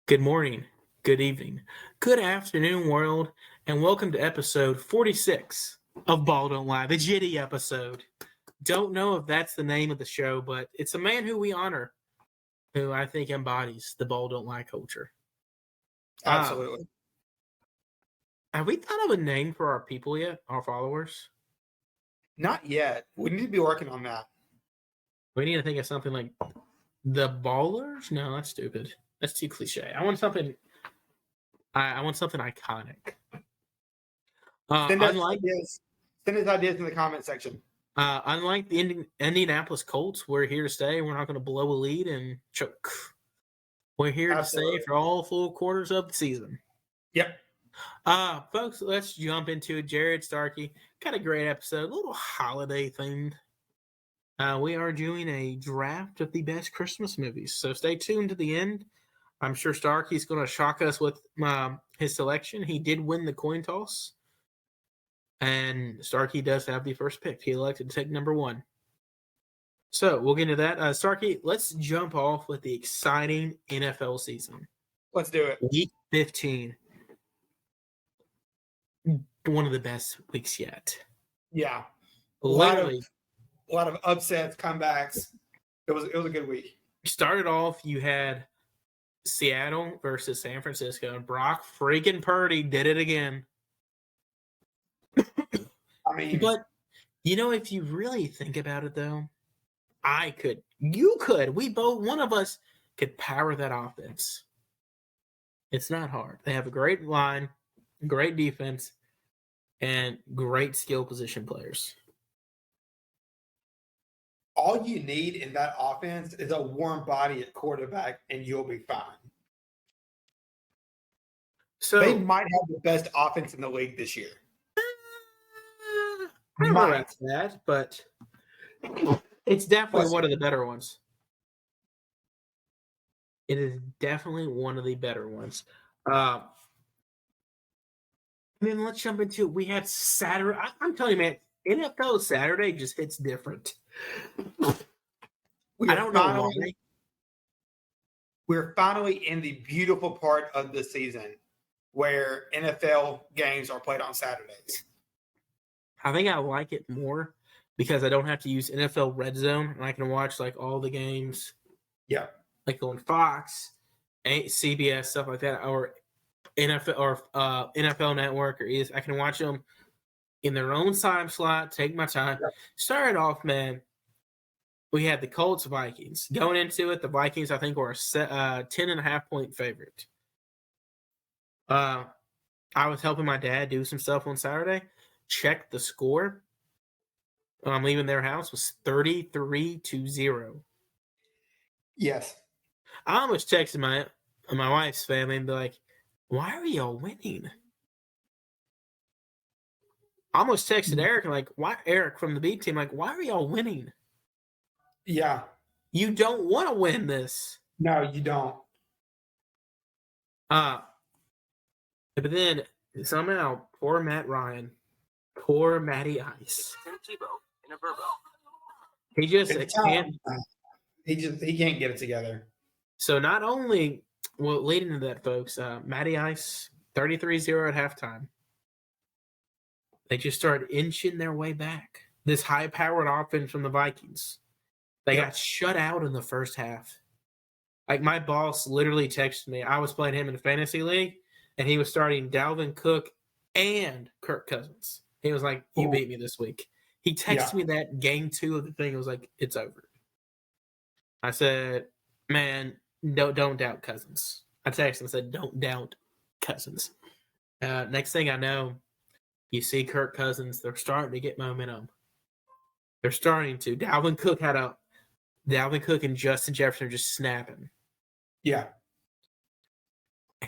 Good morning, good evening, good afternoon, world, and welcome to episode 46 of Ball Don't Lie, the Jitty episode. Don't know if that's the name of the show, but it's a man who we honor, who I think embodies the Ball Don't Lie culture. Absolutely. Have we thought of a name for our people yet, our followers? Not yet. We need to be working on that. We need to think of something like the Ballers? No, that's stupid. That's too cliche. I want something. I want something iconic. Send us ideas in the comment section. Unlike the Indianapolis Colts, we're here to stay. We're not going to blow a lead and choke. We're here to stay for all 4 quarters of the season. Yep. Folks, let's jump into it. Jared Starkey got a great episode, a little holiday themed. We are doing a draft of the best Christmas movies, so stay tuned to the end. I'm sure Starkey's going to shock us with his selection. He did win the coin toss, and Starkey does have the first pick. He elected to take number 1. So we'll get into that. Starkey, let's jump off with the exciting NFL season. Let's do it. Week 15. One of the best weeks yet. Yeah. A Literally. lot of upsets, comebacks. It was a good week. Started off, you had Seattle versus San Francisco, and Brock freaking Purdy did it again. I mean, but if you really think about it, though, one of us could power that offense. It's not hard. They have a great line, great defense, and great skill position players. all you need in that offense is a warm body at quarterback, and you'll be fine. So they might have the best offense in the league this year. I don't know about that, but it's definitely one of the better ones. It is definitely one of the better ones. And then let's jump into it. We had Saturday. I'm telling you, man, NFL Saturday just hits different. I don't know why. We're finally in the beautiful part of the season where NFL games are played on Saturdays. I think I like it more because I don't have to use NFL Red Zone and I can watch like all the games. Yeah. Like on Fox, CBS, stuff like that, or NFL Network, or I can watch them in their own time slot, take my time. Yeah. Started off, man, we had the Colts Vikings. Going into it, the Vikings, I think, were a 10.5-point favorite. I was helping my dad do some stuff on Saturday. Checked the score. I'm leaving their house was 33-0. Yes. I almost texted my wife's family and be like, "Why are y'all winning?" I almost texted Eric and like, "Why Eric from the B team? Like, why are y'all winning?" Yeah. You don't want to win this. No, you don't. But then somehow poor Matt Ryan, poor Matty Ice. He just can't. He can't get it together. So not only, leading to that, folks, Matty Ice 33-0 at halftime. They just started inching their way back. This high-powered offense from the Vikings. They got shut out in the first half. Like, my boss literally texted me. I was playing him in the fantasy league, and he was starting Dalvin Cook and Kirk Cousins. He was like, "You beat me this week." He texted me that game 2 of the thing. It was like, "It's over." I said, "Man, don't doubt Cousins." I texted him and said, "Don't doubt Cousins." Next thing I know, you see Kirk Cousins. They're starting to get momentum. They're starting to. Dalvin Cook and Justin Jefferson are just snapping. Yeah.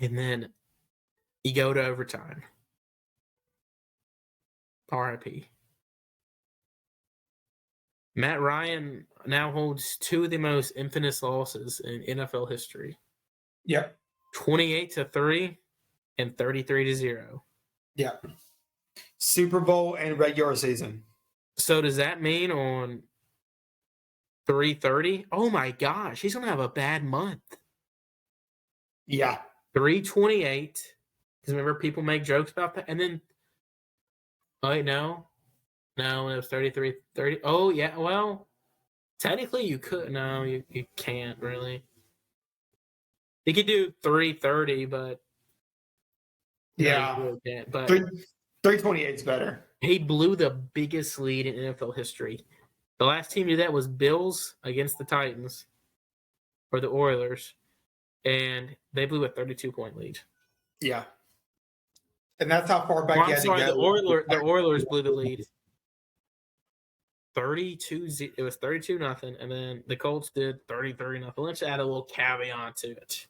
And then you go to overtime. RIP. Matt Ryan now holds 2 of the most infamous losses in NFL history. Yep. 28-3 and 33-0. Yeah. Super Bowl and regular season. So does that mean on 3/30? Oh my gosh, he's gonna have a bad month. Yeah. 328. Because remember, people make jokes about that. And then, oh, wait, no, it was 33 30. Oh, yeah, well, technically you could. No, you can't really. You could do 330, but Yeah. no, you really can't. But 328 is better. he blew the biggest lead in NFL history. The last team to do that was Bills against the Titans or the Oilers, and they blew a 32-point lead. Yeah. And that's how far back Well, you I'm had sorry, to go. the Oilers blew the lead. 32. It was 32-0, and then the Colts did 33-0. Let's add a little caveat to it.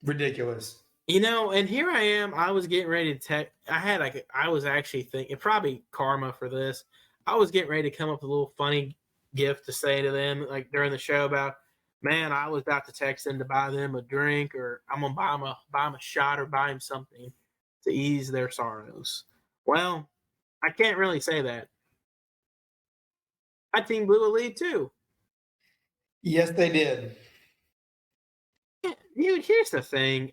Ridiculous. You know, and here I am. I was getting ready to text. I was actually thinking, probably karma for this. I was getting ready to come up with a little funny gift to say to them, like during the show about, man, I was about to text them to buy them a drink, or I'm gonna buy them a shot, or buy them something to ease their sorrows. Well, I can't really say that. My team blew a lead too. Yes, they did. Dude, here's the thing.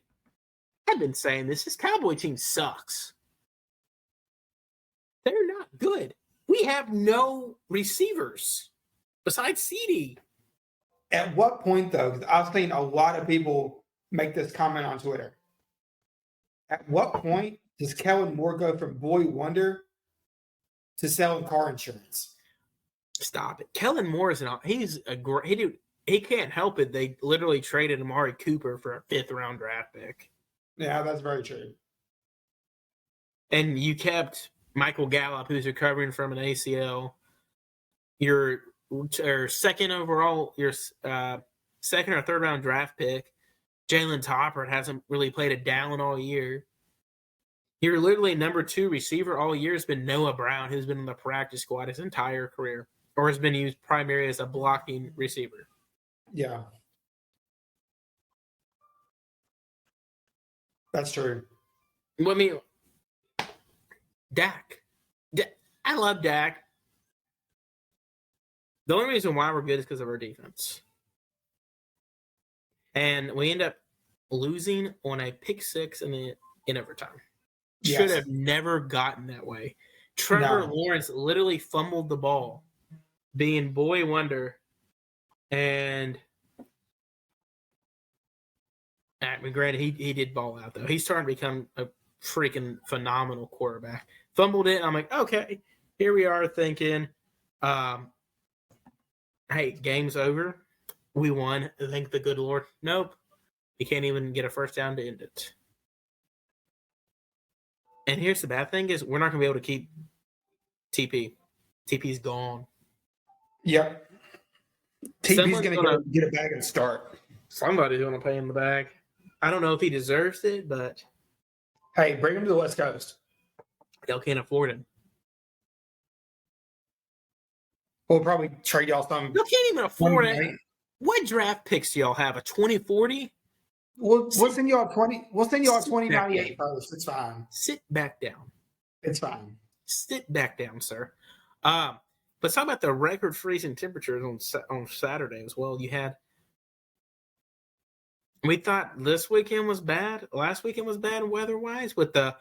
I've been saying this Cowboy team sucks. They're not good. We have no receivers besides CD. At what point, though, 'cause I've seen a lot of people make this comment on Twitter. At what point does Kellen Moore go from boy wonder to selling car insurance? Stop it. Kellen Moore is he's a great dude. He can't help it. They literally traded Amari Cooper for a 5th-round draft pick. Yeah, that's very true. And you kept Michael Gallup, who's recovering from an ACL. Your second overall, your second or 3rd-round draft pick, Jalen Topper, hasn't really played a down all year. Your literally number 2 receiver all year has been Noah Brown, who's been on the practice squad his entire career, or has been used primarily as a blocking receiver. Yeah. That's true. I mean, Dak. I love Dak. The only reason why we're good is because of our defense. And we end up losing on a pick 6 in overtime. Yes. Should have never gotten that way. Trevor Lawrence literally fumbled the ball, being boy wonder, and granted, he did ball out though. He's starting to become a freaking phenomenal quarterback. Fumbled it. I'm like, okay, here we are thinking, hey, game's over. We won. Thank the good Lord. Nope. You can't even get a first down to end it. And here's the bad thing is we're not going to be able to keep TP. TP's gone. Yep. TP's going to go get a bag and start. Somebody's going to pay him the bag. I don't know if he deserves it, but hey, bring him to the West Coast. Y'all can't afford him. We'll probably trade y'all some. You can't even afford it. What draft picks do y'all have? A 2040? We'll send y'all 20. We'll send y'all 2098 first. It's fine. Sit back down. It's fine. Sit back down, sir. But talk about the record freezing temperatures on Saturday as well. We thought this weekend was bad. Last weekend was bad weather-wise with the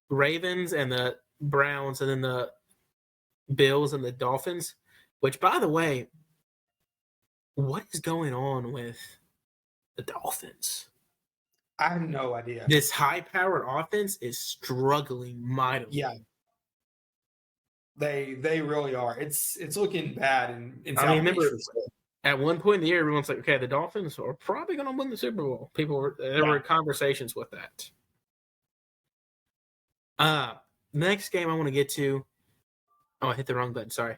Ravens and the Browns, and then the Bills and the Dolphins. Which, by the way, what is going on with the Dolphins? I have no idea. This high-powered offense is struggling mightily. Yeah, they really are. It's looking bad in I mean, remember, at one point in the year, everyone's like, okay, the Dolphins are probably going to win the Super Bowl. There were conversations with that. Next game I want to get to. Oh, I hit the wrong button. Sorry.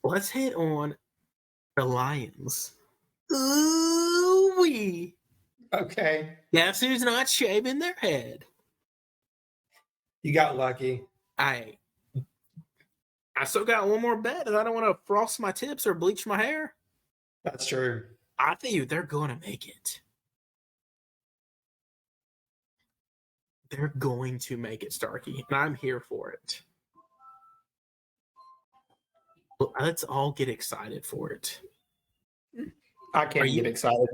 Let's hit on the Lions. Ooh-wee. Okay. Guess who's not shaving their head? You got lucky. I still got one more bet, and I don't want to frost my tips or bleach my hair. That's true. I think they're going to make it. They're going to make it, Starkey, and I'm here for it. Let's all get excited for it. I can't get excited.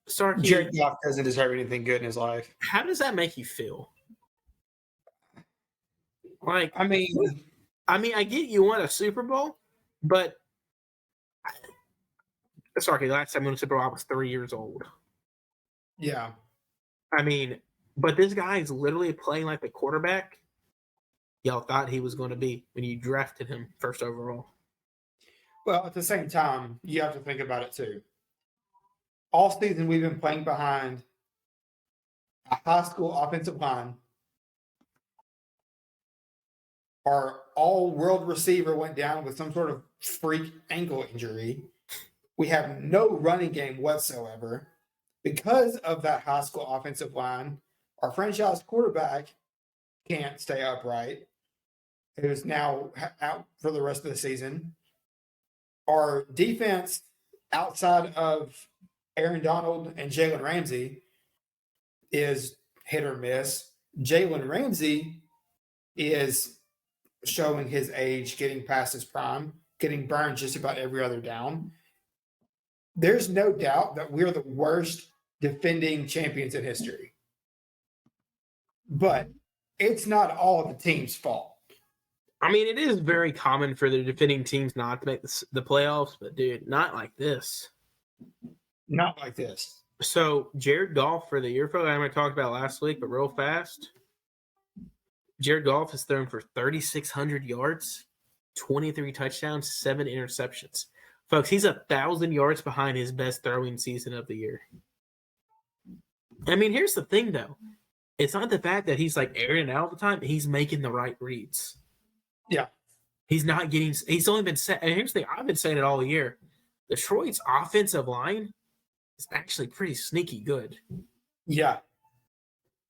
Starkey, Jared Goff doesn't deserve anything good in his life. how does that make you feel? Like, I mean, I get you won a Super Bowl, but Starkey, last time we won a Super Bowl, I was 3 years old. yeah. I mean, but this guy is literally playing like the quarterback y'all thought he was going to be when you drafted him first overall. Well, at the same time, you have to think about it too. All season, we've been playing behind a high school offensive line. Our all-world receiver went down with some sort of freak ankle injury. We have no running game whatsoever. Because of that high school offensive line, our franchise quarterback can't stay upright. Who's now out for the rest of the season. Our defense, outside of Aaron Donald and Jalen Ramsey, is hit or miss. Jalen Ramsey is showing his age, getting past his prime, getting burned just about every other down. There's no doubt that we're the worst defending champions in history. But it's not all the team's fault. I mean, it is very common for the defending teams not to make the playoffs, but dude, not like this. Not like this. So Jared Goff for the year for I talked about last week, but real fast. Jared Goff has thrown for 3,600 yards, 23 touchdowns, 7 interceptions. Folks, he's 1,000 yards behind his best throwing season of the year. I mean, here's the thing, though. It's not the fact that he's like airing it out all the time. He's making the right reads. Yeah. He's not getting – he's only been – and here's the thing. I've been saying it all year. Detroit's offensive line is actually pretty sneaky good. Yeah.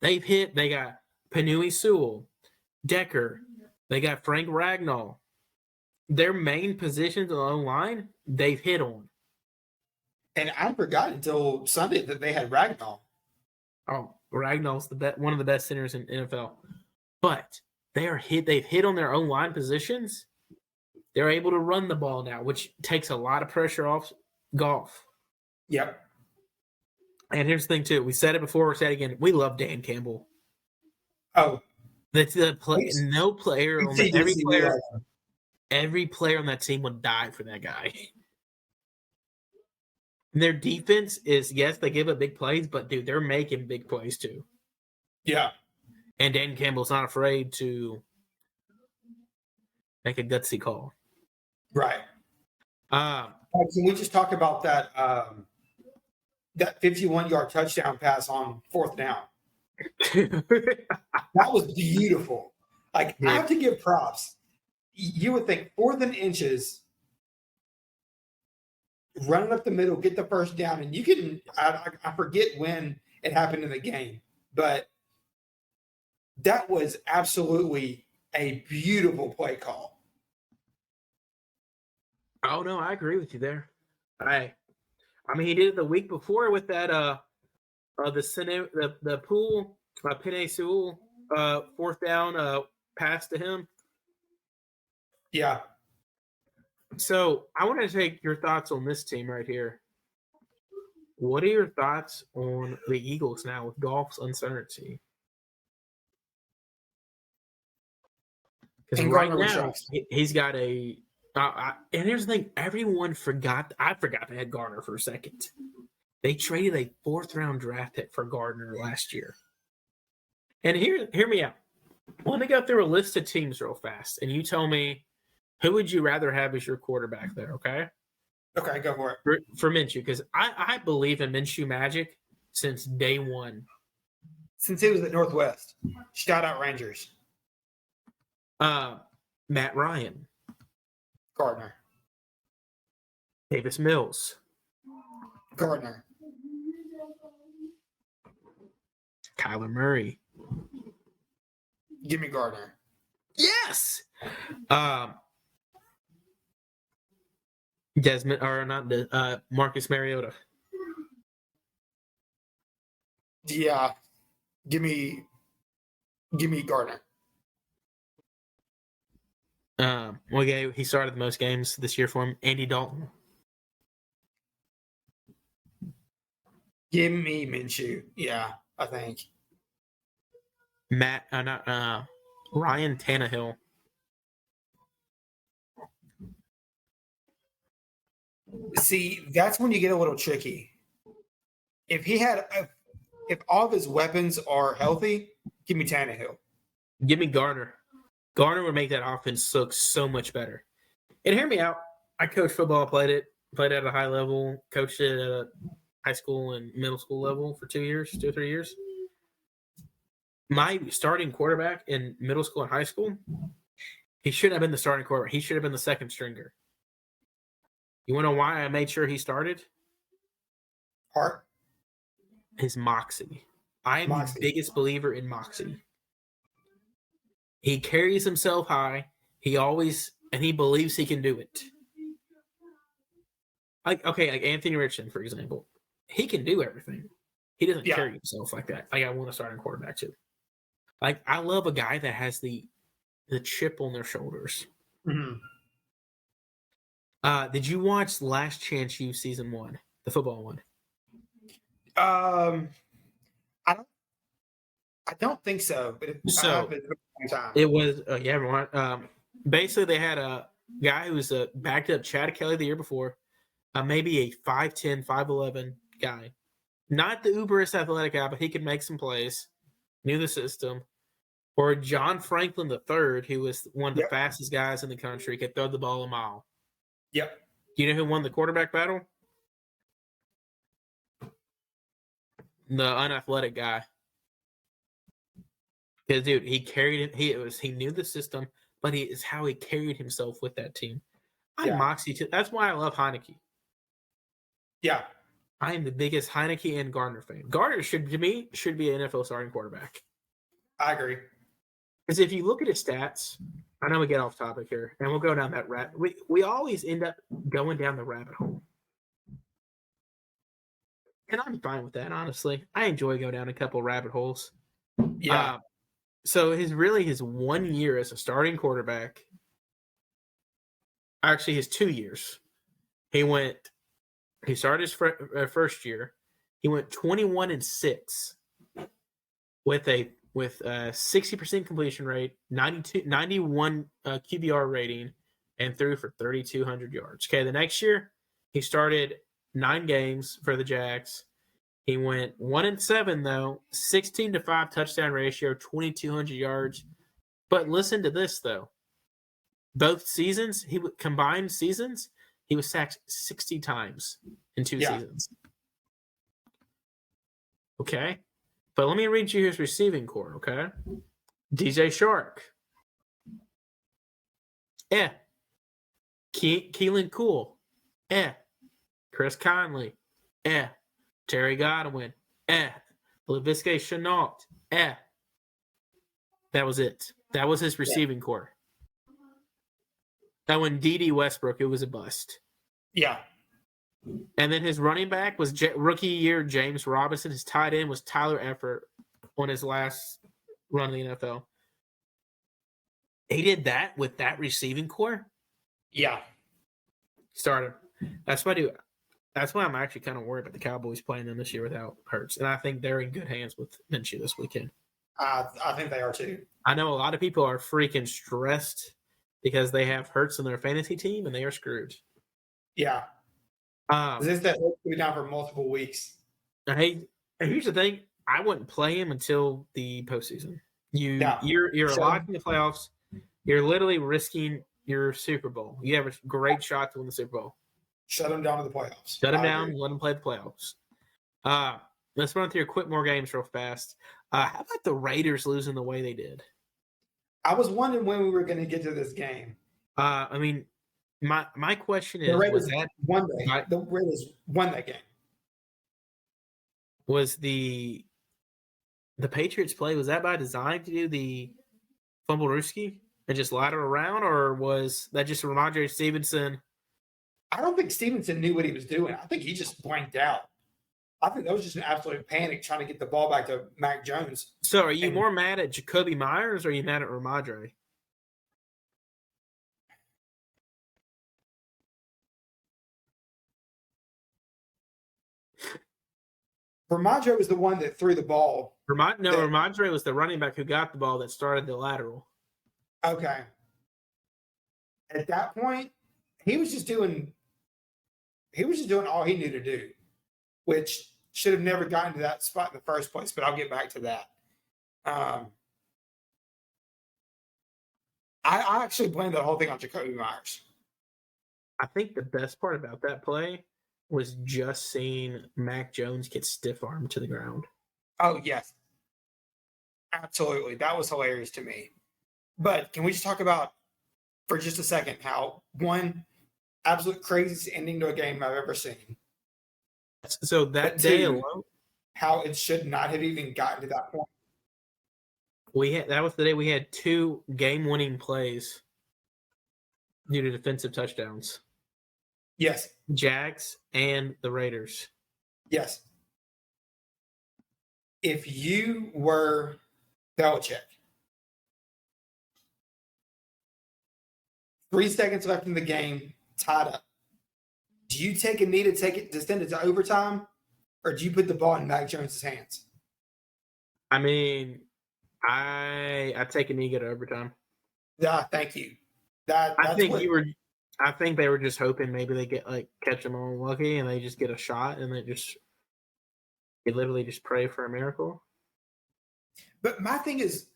They got Penui Sewell, Decker. They got Frank Ragnall. Their main positions on the line, they've hit on. And I forgot until Sunday that they had Ragnall. Oh, Ragnall's one of the best centers in NFL. But they've hit on their own line positions. They're able to run the ball now, which takes a lot of pressure off Goff. Yep. And here's the thing, too. We said it before, we'll say it again. We love Dan Campbell. Oh. No player on every player on that team would die for that guy. And their defense is, yes, they give up big plays, but, dude, they're making big plays, too. Yeah. And Dan Campbell's not afraid to make a gutsy call. Right. Can we just talk about that that 51-yard touchdown pass on 4th down? That was beautiful. Like, I have to give props. You would think 4th and inches, running up the middle, get the first down, and you can I forget when it happened in the game, but that was absolutely a beautiful play call. Oh no, I agree with you there. I mean, he did it the week before with that the pool Penei Sewell 4th down pass to him. Yeah. So I want to take your thoughts on this team right here. What are your thoughts on the Eagles now with Goff's uncertainty? Because right now he's got a. And here's the thing: everyone forgot. I forgot they had Gardner for a second. They traded a 4th round draft pick for Gardner last year. And hear me out. Let me go through a list of teams real fast, and you tell me who would you rather have as your quarterback there. Okay. Okay, go for it. For Minshew, because I believe in Minshew magic since day one. Since he was at Northwest. Shout out Rangers. Matt Ryan. Gardner. Davis Mills. Gardner. Kyler Murray. Give me Gardner. Yes. Desmond, or not Marcus Mariota. Yeah. Give me Gardner. Well, yeah, he started the most games this year for him. Andy Dalton. Give me Minshew. Yeah, I think. Ryan Tannehill. See, that's when you get a little tricky. If he had, if all of his weapons are healthy, give me Tannehill. Give me Garner. Garner would make that offense look so much better. And hear me out. I coached football, played at a high level, coached it at a high school and middle school level for 2 years, 2 or 3 years. My starting quarterback in middle school and high school, he shouldn't have been the starting quarterback. He should have been the second stringer. You want to know why I made sure he started? Hart? His moxie. I am the biggest believer in moxie. He carries himself high. He believes he can do it. Like Anthony Richardson, for example. He can do everything. He doesn't carry himself like that. Like I want to start a quarterback too. Like I love a guy that has the chip on their shoulders. Mm-hmm. Did you watch Last Chance U season 1, the football one? I don't think so. But it was everyone. Basically, they had a guy who was a backed up Chad Kelly the year before, maybe a 5'10", 5'11" guy, not the uberest athletic guy, but he could make some plays, knew the system. Or John Franklin III, who was one of the fastest guys in the country, could throw the ball a mile. Yep. Do you know who won the quarterback battle? The unathletic guy. Because dude, he carried it. He knew the system, but it's how he carried himself with that team. I'm Moxie too. That's why I love Heineke. Yeah. I am the biggest Heineke and Gardner fan. Gardner should be an NFL starting quarterback. I agree. Because if you look at his stats, I know we get off topic here, and we'll go down that we always end up going down the rabbit hole. And I'm fine with that, honestly. I enjoy going down a couple rabbit holes. Yeah. So his 1 year as a starting quarterback, actually his 2 years, he started his first year. He went 21-6 with 60% completion rate, 91 QBR rating, and threw for 3,200 yards. Okay, the next year he started 9 games for the Jags. He went 1-7 though, 16-5 touchdown ratio, 2,200 yards. But listen to this though. Both seasons, combined seasons, he was sacked 60 times in 2 seasons. Okay? But let me read you his receiving core, okay? DJ Shark. Keelan Cool. Chris Conley. Terry Godwin. Laviska Shenault. That was it. That was his receiving core. That when D.D. Westbrook, it was a bust. Yeah. And then his running back was rookie year James Robinson. His tight end was Tyler Eifert on his last run in the NFL. He did that with that receiving core? Yeah. Started. That's why I'm actually kind of worried about the Cowboys playing them this year without Hurts. And I think they're in good hands with Minshew this weekend. I think they are too. I know a lot of people are freaking stressed because they have Hurts in their fantasy team and they are screwed. Yeah. This that will be down for multiple weeks. Hey, here's the thing. I wouldn't play him until the postseason. You're locked in the playoffs. You're literally risking your Super Bowl. You have a great shot to win the Super Bowl. Shut him down to the playoffs. Shut him down. Let him play the playoffs. Let's run through quick more games real fast. How about the Raiders losing the way they did? I was wondering when we were going to get to this game. I mean, my question is: the Raiders won that game. Was the Patriots play? Was that by design to do the Fumblerooski and just ladder around, or was that just Ramondre Stevenson? I don't think Stevenson knew what he was doing. I think he just blanked out. I think that was just an absolute panic trying to get the ball back to Mac Jones. So are you more mad at Jacoby Myers or are you mad at Ramondre? Ramondre was the one that threw the ball. Ramondre was the running back who got the ball that started the lateral. Okay. At that point, he was just doing all he knew to do, which should have never gotten to that spot in the first place, but I'll get back to that. I actually blame the whole thing on Jacoby Myers. I think the best part about that play was just seeing Mac Jones get stiff armed to the ground. Oh, yes. Absolutely. That was hilarious to me. But can we just talk about, for just a second, how one absolute craziest ending to a game I've ever seen. So that day alone, how it should not have even gotten to that point. That was the day we had 2 game-winning plays due to defensive touchdowns. Yes. Jags and the Raiders. Yes. If you were Belichick, 3 seconds left in the game, tied up. Do you take a knee to send it to overtime, or do you put the ball in Mac Jones' hands? I mean, I take a knee to overtime. Yeah, thank you. I think they were just hoping maybe they get catch them all lucky and they just get a shot and they literally just pray for a miracle. But my thing is,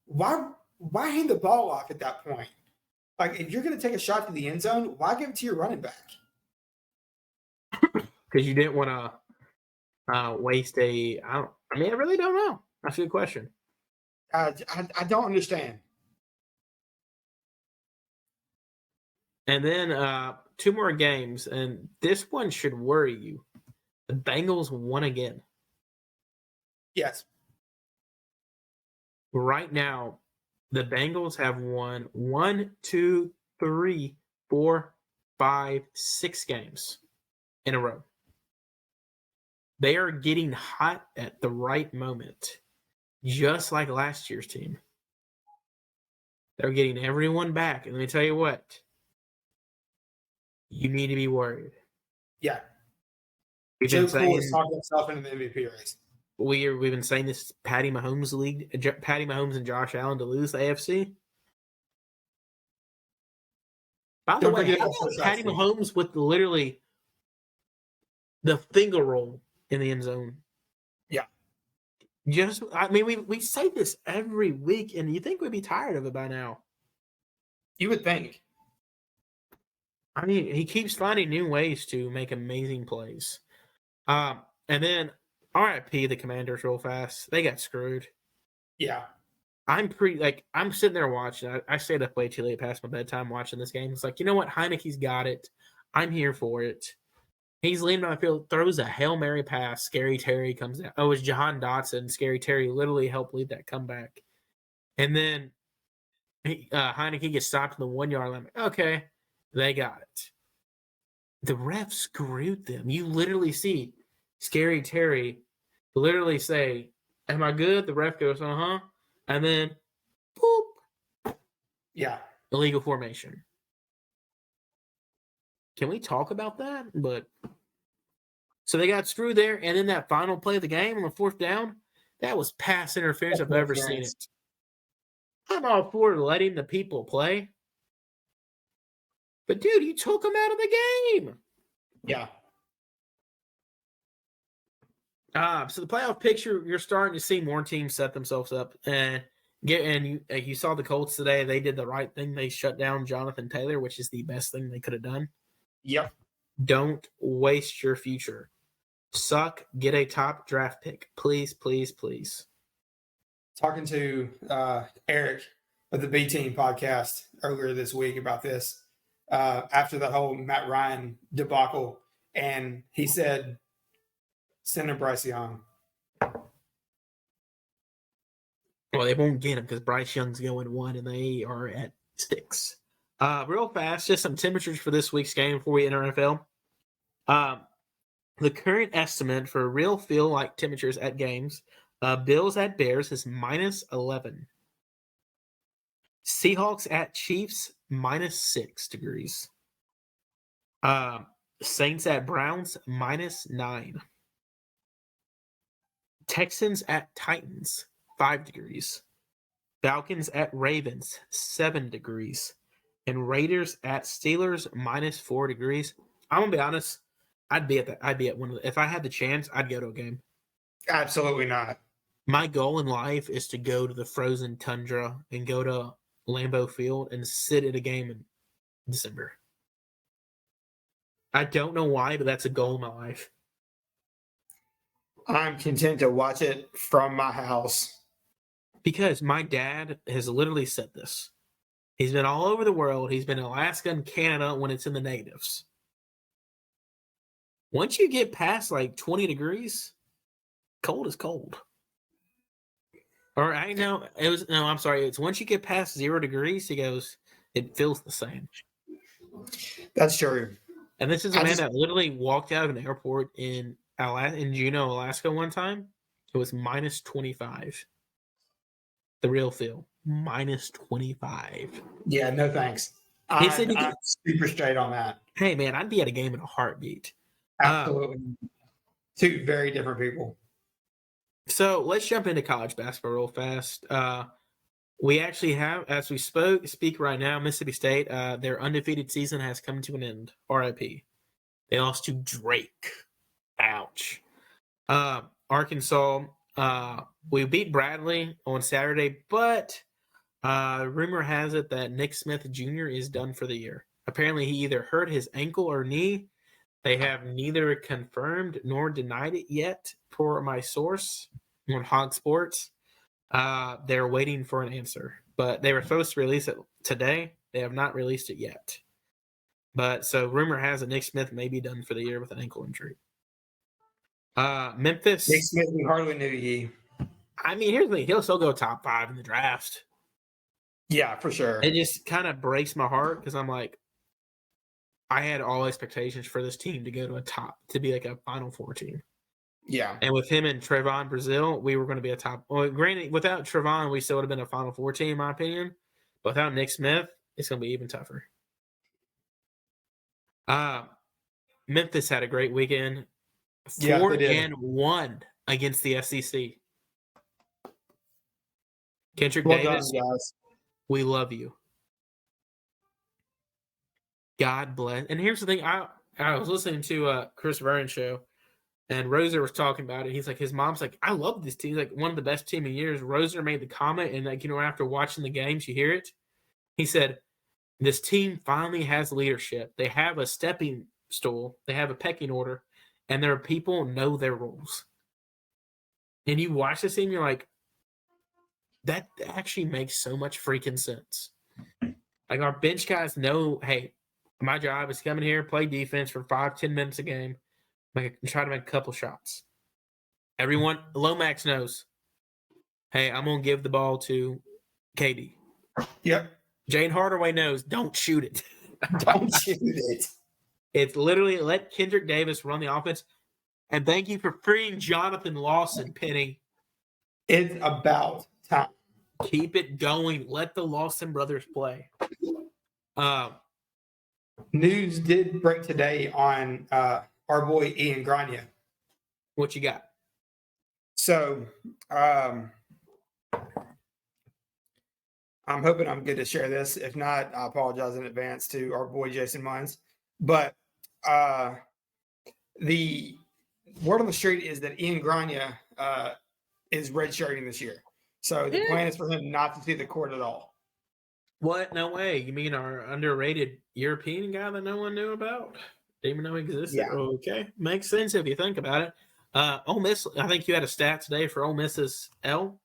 why hand the ball off at that point? Like, if you're going to take a shot to the end zone, why give it to your running back? Because you didn't want to waste I really don't know. That's a good question. I don't understand. And then 2 more games, and this one should worry you. The Bengals won again. Yes. Right now, the Bengals have won 1, 2, 3, 4, 5, 6 games in a row. They are getting hot at the right moment, just like last year's team. They're getting everyone back. And let me tell you what, you need to be worried. Yeah. Joe Cool is talking himself into the MVP race. We've been saying this Patty Mahomes and Josh Allen to lose the AFC. By the way, how about Patty Mahomes with literally the finger roll in the end zone? Yeah. We say this every week, and you think we'd be tired of it by now. You would think. I mean, he keeps finding new ways to make amazing plays. And then RIP the Commanders real fast. They got screwed. Yeah. I'm sitting there watching. I stayed up way too late past my bedtime watching this game. It's like, you know what? Heineke's got it. I'm here for it. He's leaning on the field, throws a Hail Mary pass. Scary Terry comes out. Oh, it was Jahan Dotson. Scary Terry literally helped lead that comeback. And then Heineke gets stopped in the 1-yard line. Okay, they got it. The ref screwed them. You literally see Scary Terry literally say, "Am I good?" The ref goes, "Uh-huh." And then, boop. Yeah. Illegal formation. Can we talk about that? But so they got screwed there, and then that final play of the game on the 4th down, that was pass interference I've ever seen it. I'm all for letting the people play. But dude, you took them out of the game. Yeah. So the playoff picture, you're starting to see more teams set themselves up, and you saw the Colts today. They did the right thing. They shut down Jonathan Taylor, which is the best thing they could have done. Yep. Don't waste your future. Suck. Get a top draft pick, please, please, please. Talking to Eric of the B Team podcast earlier this week about this after the whole Matt Ryan debacle, and he said, "Send him Bryce Young." Well, they won't get him because Bryce Young's going 1 and they are at 6. Real fast, just some temperatures for this week's game before we enter NFL. The current estimate for real feel-like temperatures at games, Bills at Bears is -11. Seahawks at Chiefs, -6 degrees. Saints at Browns, -9. Texans at Titans, 5 degrees. Falcons at Ravens, 7 degrees. And Raiders at Steelers, -4 degrees. I'm gonna be honest. I'd be at one of the, if I had the chance, I'd go to a game. Absolutely not. My goal in life is to go to the frozen tundra and go to Lambeau Field and sit at a game in December. I don't know why, but that's a goal in my life. I'm content to watch it from my house. Because my dad has literally said this. He's been all over the world. He's been in Alaska and Canada when it's in the negatives. Once you get past like 20 degrees, cold is cold. Or I know it was no, I'm sorry. It's once you get past 0 degrees, he goes, it feels the same. That's true. And this is a man that literally walked out of an airport in Juneau, Alaska one time. It was -25. The real feel, -25. Yeah, no thanks. I'm super straight on that. Hey, man, I'd be at a game in a heartbeat. Absolutely. Two very different people. So let's jump into college basketball real fast. We actually have, as we speak right now, Mississippi State, their undefeated season has come to an end. RIP. They lost to Drake. Ouch. Arkansas, we beat Bradley on Saturday, but rumor has it that Nick Smith Jr. is done for the year. Apparently, he either hurt his ankle or knee. They have neither confirmed nor denied it yet, per my source on Hog Sports. They're waiting for an answer, but they were supposed to release it today. They have not released it yet. But so rumor has it Nick Smith may be done for the year with an ankle injury. Memphis. Nick Smith, we hardly knew he. I mean, here's the thing. He'll still go top 5 in the draft. Yeah, for sure. It just kind of breaks my heart because I'm like, I had all expectations for this team to go to be like a Final Four team. Yeah. And with him and Trevon Brazile, we were going to be a top. Well, granted, without Trevon, we still would have been a Final Four team, in my opinion. But without Nick Smith, it's going to be even tougher. Memphis had a great weekend. 4-1 against the SEC. Kendrick Davis, guys. We love you. God bless. And here's the thing. I was listening to Chris Vernon show, and Roser was talking about it. He's like, his mom's like, I love this team. He's like, one of the best team in years. Roser made the comment, and like, after watching the games, you hear it. He said, this team finally has leadership. They have a stepping stool. They have a pecking order, and their people know their roles. And you watch this team, you're like, that actually makes so much freaking sense. Like, our bench guys know, hey, my job is come in here, play defense for 5-10 minutes a game, try to make a couple shots. Everyone, Lomax knows, hey, I'm going to give the ball to KD. Yep. Jane Hardaway knows, don't shoot it. Don't shoot it. It's literally let Kendrick Davis run the offense. And thank you for freeing Jonathan Lawson, Penny. It's about time. Keep it going. Let the Lawson brothers play. News did break today on our boy Ian Grania. What you got? So, I'm hoping I'm good to share this. If not, I apologize in advance to our boy Jason Mines. But the word on the street is that Ian Grania is redshirting this year. So the plan is for him not to see the court at all. What? No way. You mean our underrated European guy that no one knew about? Didn't even know he existed? Yeah. Okay. Makes sense if you think about it. Ole Miss, I think you had a stat today for Ole Miss's L.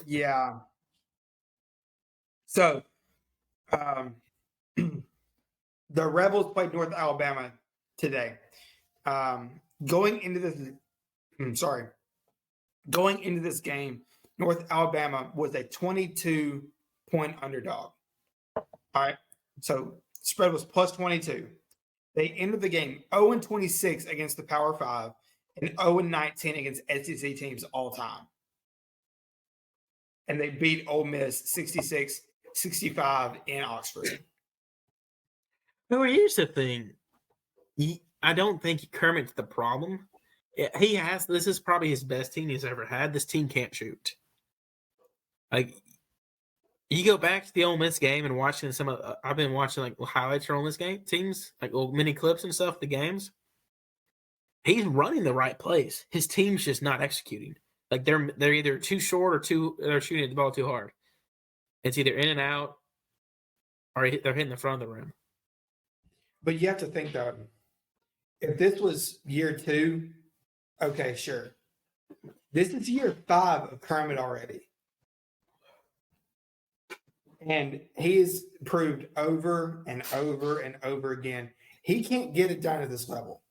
Yeah. So, the Rebels played North Alabama today. Going into this game, North Alabama was a 22-point underdog. All right. So spread was plus 22. They ended the game 0-26 against the Power 5 and 0-19 against SEC teams all time. And they beat Ole Miss 66-65 in Oxford. No, here's the thing. I don't think Kermit's the problem. he has. This is probably his best team he's ever had. This team can't shoot. Like, you go back to the Ole Miss game and watching some of. I've been watching like highlights from Ole Miss game teams, like little mini clips and stuff. The games. He's running the right plays. His team's just not executing. Like they're either too short or they're shooting the ball too hard. It's either in and out, or they're hitting the front of the rim. But you have to think though, if this was year 2, okay, sure. This is year 5 of Kermit already. And he has proved over and over and over again, he can't get it done at this level.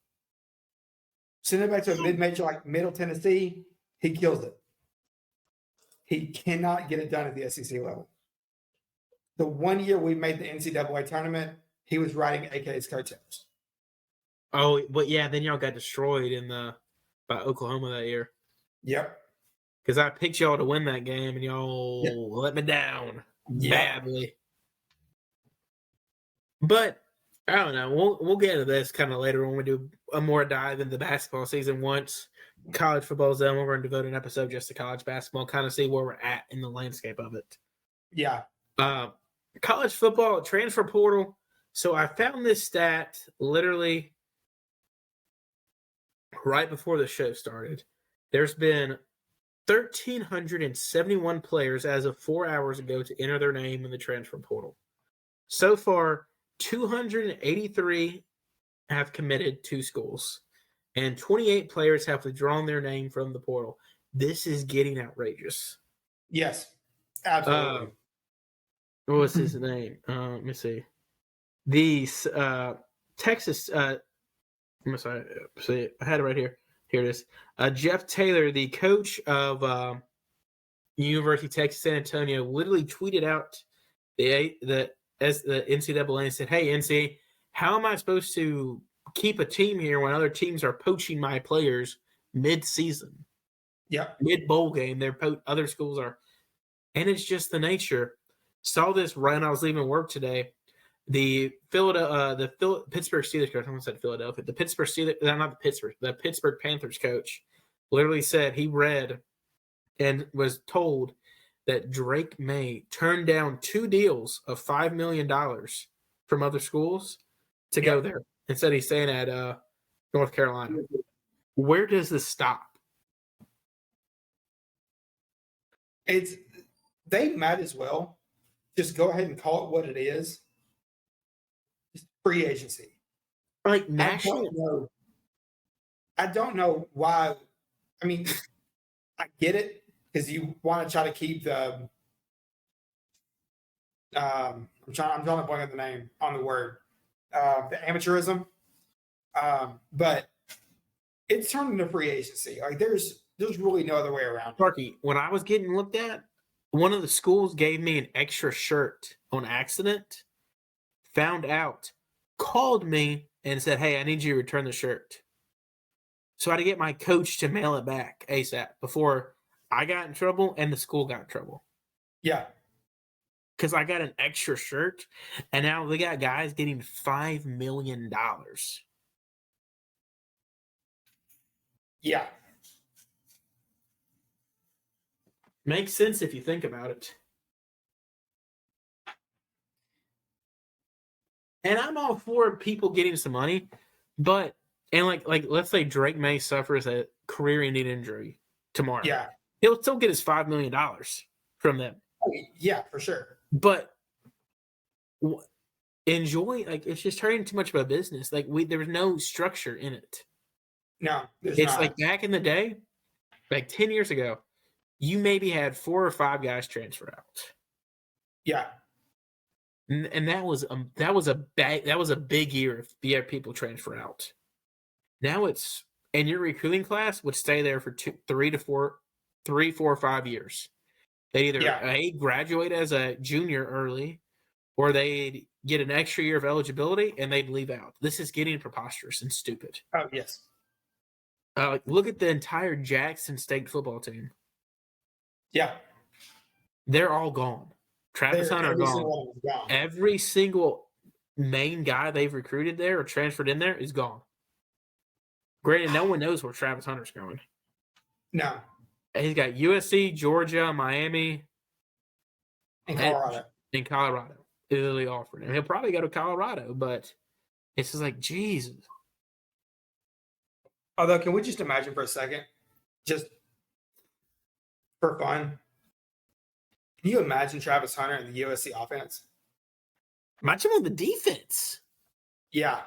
Send it back to a mid-major like Middle Tennessee, he kills it. He cannot get it done at the SEC level. The 1 year we made the NCAA tournament, he was riding AK's coattails. Oh, but yeah, then y'all got destroyed by Oklahoma that year. Yep. Because I picked y'all to win that game, and y'all let me down badly. But I don't know. We'll get into this kind of later when we do a more dive into the basketball season. Once college football's done, we're going to devote an episode just to college basketball, kind of see where we're at in the landscape of it. Yeah. College football transfer portal. So I found this stat literally right before the show started. There's been 1,371 players as of 4 hours ago to enter their name in the transfer portal. So far, 283 have committed to schools, and 28 players have withdrawn their name from the portal. This is getting outrageous. Yes, absolutely. What was his name? Let me see. The Texas. I'm sorry. See, I had it right here. Here it is. Jeff Taylor, the coach of University of Texas San Antonio, literally tweeted out the NCAA and said, "Hey NC, how am I supposed to keep a team here when other teams are poaching my players mid-season? Yeah, mid-bowl game, other schools are, and it's just the nature." Saw this right when I was leaving work today. The Pittsburgh Steelers coach, I almost said Philadelphia. The Pittsburgh Panthers coach literally said he read and was told that Drake May turned down 2 deals of $5 million from other schools to go there. Instead, he's staying at North Carolina. Where does this stop? They might as well just go ahead and call it what it is. Just free agency. Like national. I don't know why. I mean, I get it because you want to try to keep the. I'm trying to blank on the name on the word. The amateurism, but it's turned into free agency. Like there's really no other way around. Sparky, when I was getting looked at, one of the schools gave me an extra shirt on accident, found out, called me, and said, "Hey, I need you to return the shirt." So I had to get my coach to mail it back ASAP before I got in trouble and the school got in trouble. Yeah. Because I got an extra shirt, and now they got guys getting $5 million. Yeah. Makes sense if you think about it. And I'm all for people getting some money, but like let's say Drake May suffers a career-ending injury tomorrow. Yeah. He'll still get his $5 million from them. Yeah, for sure. But enjoy, like, it's just turning too much of a business. Like there was no structure in it. No, it's not. Like back in the day, like 10 years ago, you maybe had 4 or 5 guys transfer out. Yeah. And that was a big year if you had people transfer out. Now it's, and your recruiting class would stay there for 3, 4, or 5 years. They either graduate as a junior early, or they get an extra year of eligibility and they'd leave out. This is getting preposterous and stupid. Oh yes. Look at the entire Jackson State football team. Yeah. They're all gone. Travis Hunter gone. Every single main guy they've recruited there or transferred in there is gone. Granted, no one knows where Travis Hunter's going. No. He's got USC, Georgia, Miami, In Colorado. And Colorado. Literally offering him. He'll probably go to Colorado, but it's just like, Jesus. Although, can we just imagine for a second, just for fun, can you imagine Travis Hunter in the USC offense? Imagine on the defense. Yeah.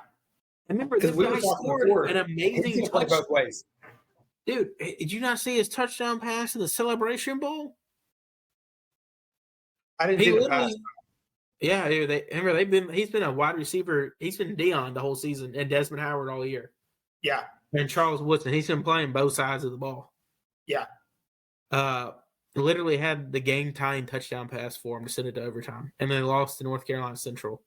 I remember this guy scored an amazing touchdown. Both ways. Dude, did you not see his touchdown pass in the Celebration Bowl? I didn't see the pass. Yeah, dude, he's been a wide receiver. He's been Dion the whole season and Desmond Howard all year. Yeah. And Charles Woodson. He's been playing both sides of the ball. Yeah. Literally had the game-tying touchdown pass for him to send it to overtime. And then lost to North Carolina Central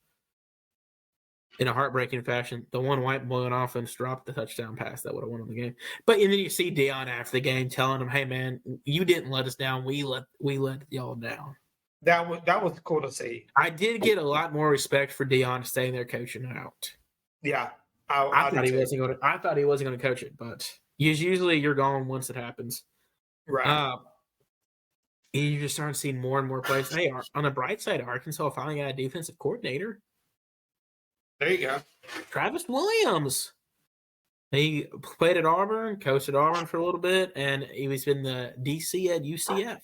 in a heartbreaking fashion. The one white boy on offense dropped the touchdown pass that would have won the game. But and then you see Dion after the game telling him, "Hey man, you didn't let us down. We let y'all down." That was cool to see. I did get a lot more respect for Dion staying there coaching out. Yeah, I thought he wasn't going to. I thought he wasn't going to coach it, but usually you're gone once it happens. Right. You just start seeing more and more plays. Hey, on the bright side, Arkansas finally got a defensive coordinator. There you go. Travis Williams. He played at Auburn, coached at Auburn for a little bit, and he was in the DC at UCF.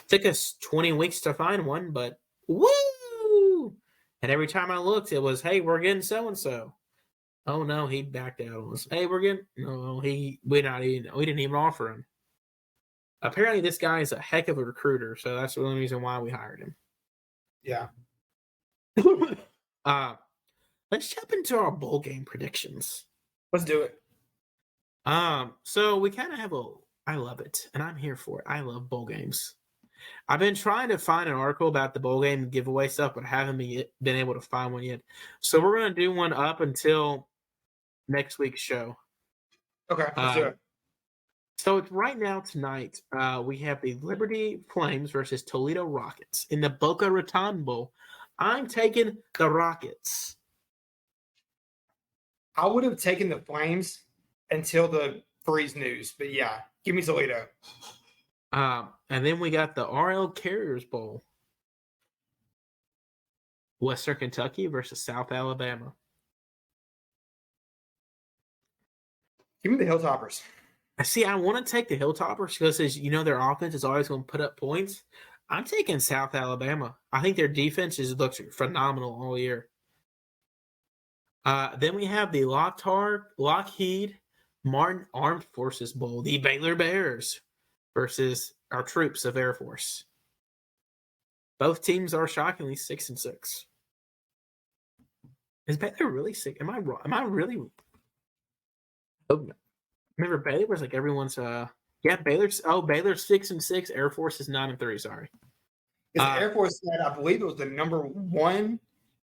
Took us 20 weeks to find one, but woo! And every time I looked, it was, hey, we're getting so-and-so. Oh, no, he backed out on us. Hey, we're getting – no, we didn't even offer him. Apparently, this guy is a heck of a recruiter, so that's the only reason why we hired him. Yeah. Let's jump into our bowl game predictions. Let's do it. So we kind of have I love it, and I'm here for it. I love bowl games. I've been trying to find an article about the bowl game and giveaway stuff, but I haven't been able to find one yet. So we're going to do one up until next week's show. Okay, let's do it. So it's right now tonight. We have the Liberty Flames versus Toledo Rockets in the Boca Raton Bowl. I'm taking the Rockets. I would have taken the Flames until the Freeze news, but yeah, give me Toledo. And then we got the RL Carriers Bowl. Western Kentucky versus South Alabama. Give me the Hilltoppers. See, I want to take the Hilltoppers because, their offense is always going to put up points. I'm taking South Alabama. I think their defense looks phenomenal all year. Then we have the Lockheed Martin Armed Forces Bowl, the Baylor Bears versus our troops of Air Force. Both teams are shockingly 6-6. Is Baylor really sick? Am I wrong? Am I really? Oh, remember Baylor was like everyone's. Baylor's 6-6. Air Force is 9-3. Sorry. The Air Force had, I believe, it was the number 1,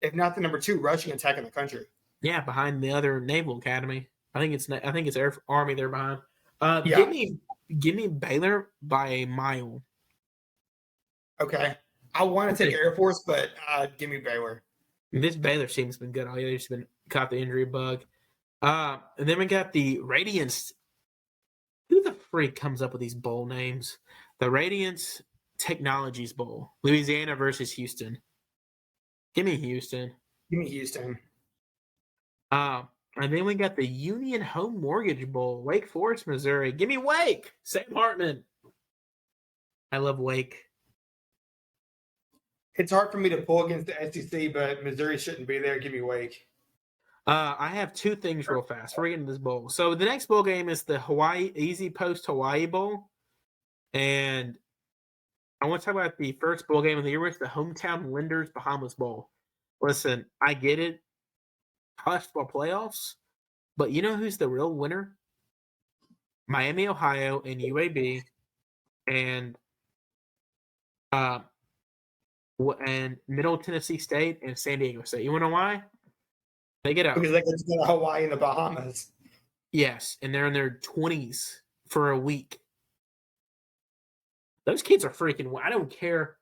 if not the number 2, rushing attack in the country. Yeah, behind the other Naval Academy. I think it's Air Army they're behind. Give me Baylor by a mile. Okay. I want to take Air Force, but give me Baylor. This Baylor team's been good all year. It's been caught the injury bug. And then we got the Radiance. Who the freak comes up with these bowl names? The Radiance Technologies Bowl. Louisiana versus Houston. Give me Houston. Give me Houston. And then we got the Union Home Mortgage Bowl, Wake Forest, Missouri. Give me Wake. Sam Hartman. I love Wake. It's hard for me to pull against the SEC, but Missouri shouldn't be there. Give me Wake. I have two things real fast. We're getting this bowl. So the next bowl game is the Easy Post Hawaii Bowl. And I want to talk about the first bowl game of the year, which is the Hometown Lenders Bahamas Bowl. Listen, I get it. College football playoffs. But you know who's the real winner? Miami, Ohio, and UAB. And Middle Tennessee State and San Diego State. You want to know why? They get out. Because they get to go to Hawaii and the Bahamas. Yes, and they're in their 20s for a week. Those kids are freaking. I don't care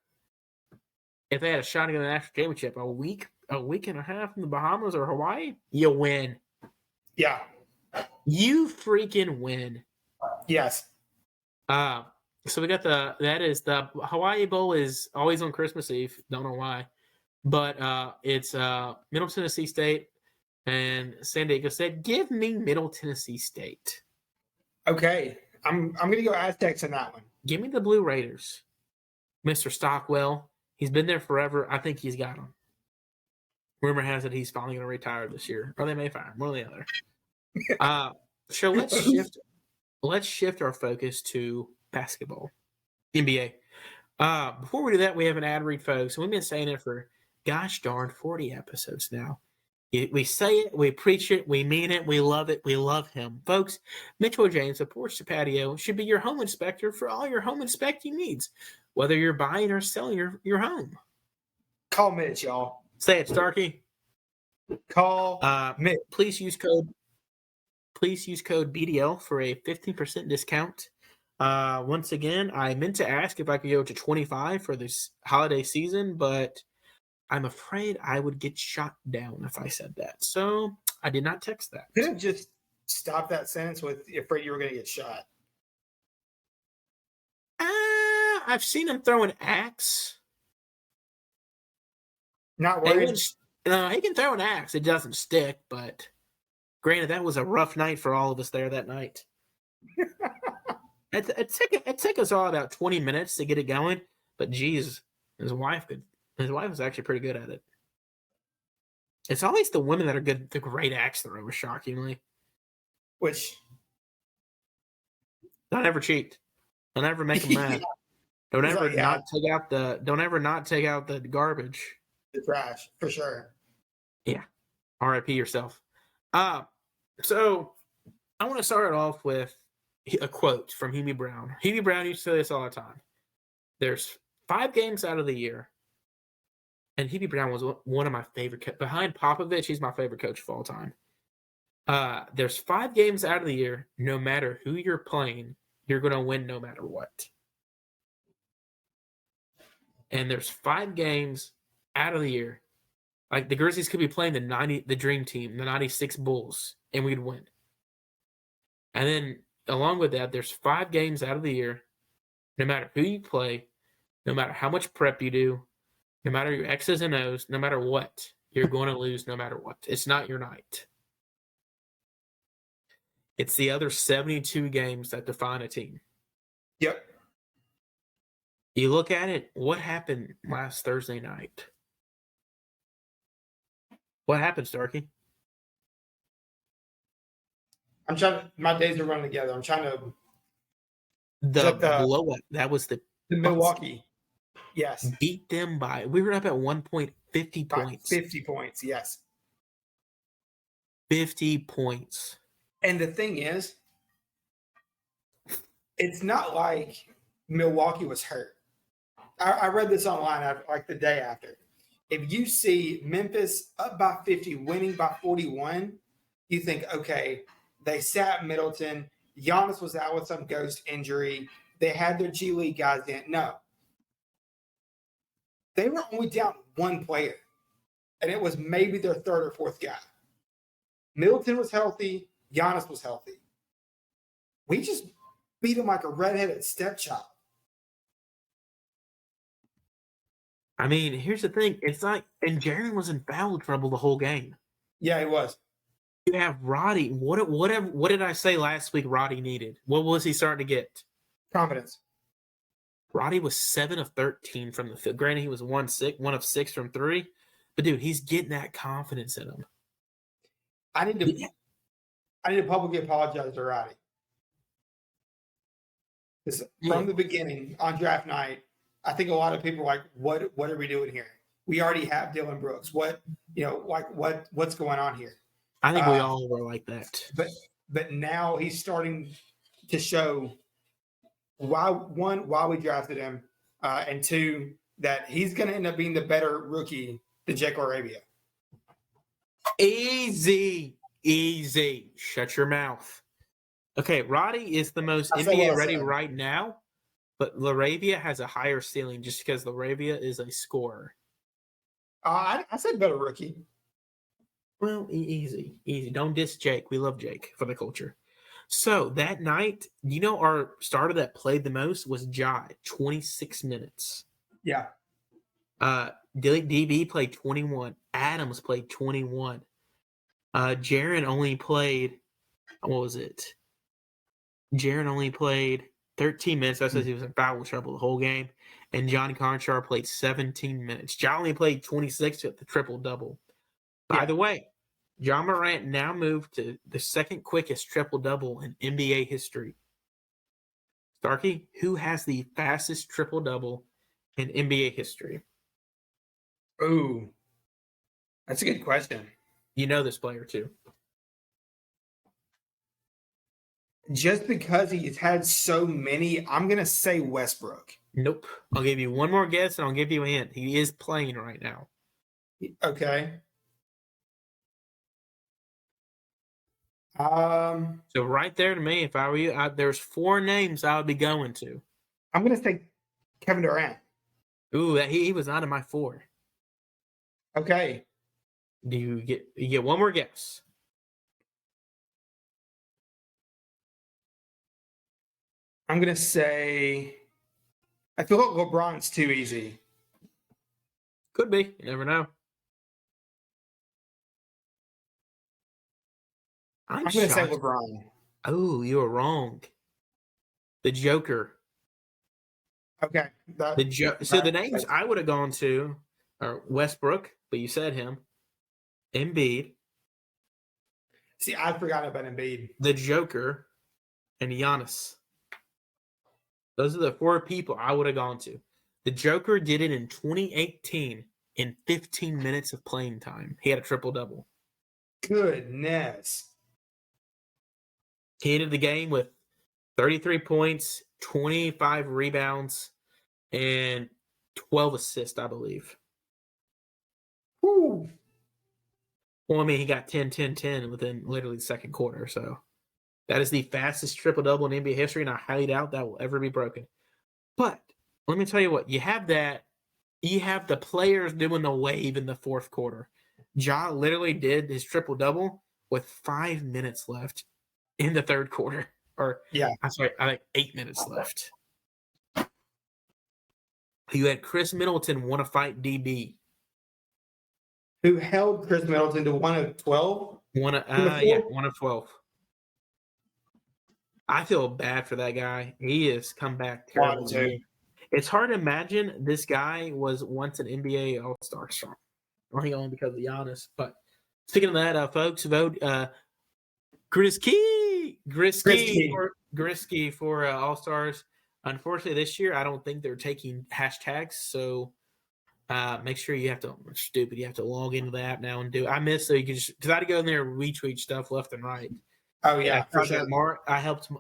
if they had a shot at the national championship. A week and a half in the Bahamas or Hawaii, you win. Yeah. You freaking win. Yes. So we got the Hawaii Bowl is always on Christmas Eve. Don't know why, but it's Middle Tennessee State and San Diego State. Give me Middle Tennessee State. Okay. I'm gonna go Aztecs in that one. Give me the Blue Raiders. Mr. Stockwell. He's been there forever. I think he's got him. Rumor has it he's finally going to retire this year, or they may fire him, one or the other. So let's shift our focus to basketball, NBA. Before we do that, we have an ad read, folks. We've been saying it for gosh darn 40 episodes now. We say it, we preach it, we mean it, we love him. Folks, Mitchell James of Porch to Patio should be your home inspector for all your home inspecting needs, whether you're buying or selling your home. Call Mitch, y'all. Say it, Starkey. Call Mitch. Please use code BDL for a 15% discount. Once again, I meant to ask if I could go to 25 for this holiday season, but I'm afraid I would get shot down if I said that. So I did not text that. Could have just stopped that sentence with afraid you were going to get shot. I've seen him throw an axe. Not worried. He can throw an axe. It doesn't stick, but granted, that was a rough night for all of us there that night. It took us all about 20 minutes to get it going, but geez, his wife was actually pretty good at it. It's always the women that are good, the great axe throwers, shockingly. Which don't ever cheat. Don't ever make them mad. Don't ever not take out the garbage. The trash, for sure. Yeah. RIP yourself. So I want to start it off with a quote from Hubie Brown. Hubie Brown used to say this all the time. There's 5 games out of the year, and Hubie Brown was one of my favorite. Behind Popovich, he's my favorite coach of all time. There's 5 games out of the year, no matter who you're playing, you're going to win no matter what. And there's 5 games out of the year, like the Grizzlies could be playing the Dream Team, the 96 Bulls, and we'd win. And then along with that, there's 5 games out of the year, no matter who you play, no matter how much prep you do, no matter your X's and O's, no matter what, you're going to lose no matter what. It's not your night. It's the other 72 games that define a team. Yep. You look at it, what happened last Thursday night? What happened, Starkey? My days are running together. I'm trying to. The blowout. That was the Milwaukee. Yes. Beat them by. We were up at 1 point, 50 points. 50 points, yes. 50 points. And the thing is, it's not like Milwaukee was hurt. I read this online like the day after. If you see Memphis up by 50, winning by 41, you think, okay, they sat Middleton. Giannis was out with some ghost injury. They had their G League guys in. No. They were only down 1 player, and it was maybe their 3rd or 4th guy. Middleton was healthy. Giannis was healthy. We just beat him like a redheaded stepchild. I mean, here's the thing. It's like, and Jaren was in foul trouble the whole game. Yeah, he was. You have Roddy. What did I say last week Roddy needed? What was he starting to get? Confidence. Roddy was 7 of 13 from the field. Granted, he was 1 of 6 from 3. But, dude, he's getting that confidence in him. I need to publicly apologize to Roddy. Because from the beginning, on draft night, I think a lot of people are like, what are we doing here? We already have Dylan Brooks. What's going on here? I think we all were like that. But now he's starting to show why we drafted him, and 2, that he's going to end up being the better rookie than Jake Arabia. Easy. Shut your mouth. Okay, Roddy is the most NBA ready right now, but Laravia has a higher ceiling just because Laravia is a scorer. I said better rookie. Well, easy. Don't diss Jake. We love Jake for the culture. So that night, our starter that played the most was Ja, 26 minutes. Yeah. DB played 21. Adams played 21. Jaron only played, what was it? Jaron only played 13 minutes. That says he was in foul trouble the whole game. And Johnny Conchar played 17 minutes. Ja only played 26 at the triple-double. By the way, Ja Morant now moved to the second quickest triple-double in NBA history. Starkey, who has the fastest triple-double in NBA history? Ooh, that's a good question. You know this player, too. Just because he's had so many, I'm going to say Westbrook. Nope. I'll give you one more guess, and I'll give you a hint. He is playing right now. Okay. So right there to me, if I were you, there's 4 names I would be going to. I'm going to say Kevin Durant. Ooh, he was not in my 4. Okay. Do you get one more guess? I'm going to say, I feel like LeBron's too easy. Could be. You never know. I'm going to say LeBron. Oh, you were wrong. The Joker. Okay. So the names I would have gone to are Westbrook, but you said him. Embiid. See, I forgot about Embiid. The Joker, and Giannis. Those are the 4 people I would have gone to. The Joker did it in 2018 in 15 minutes of playing time. He had a triple-double. Goodness. He ended the game with 33 points, 25 rebounds, and 12 assists, I believe. Woo. Well, I mean, he got 10-10-10 within literally the second quarter. So that is the fastest triple-double in NBA history, and I highly doubt that will ever be broken. But let me tell you what. You have that. You have the players doing the wave in the fourth quarter. Ja literally did his triple-double with 5 minutes left in the third quarter. I'm sorry, I think 8 minutes left. You had Chris Middleton want to fight DB. Who held Chris Middleton to 1 of 12? 1 of 12. I feel bad for that guy. He has come back terribly. It's hard to imagine this guy was once an NBA All-Star star. Only because of Giannis. But speaking of that, folks, vote Grisky for All-Stars. Unfortunately, this year, I don't think they're taking hashtags. So make sure you have to log into the app now and do it. I miss so you can just, because I had to go in there and retweet stuff left and right. Oh, yeah. For sure. I helped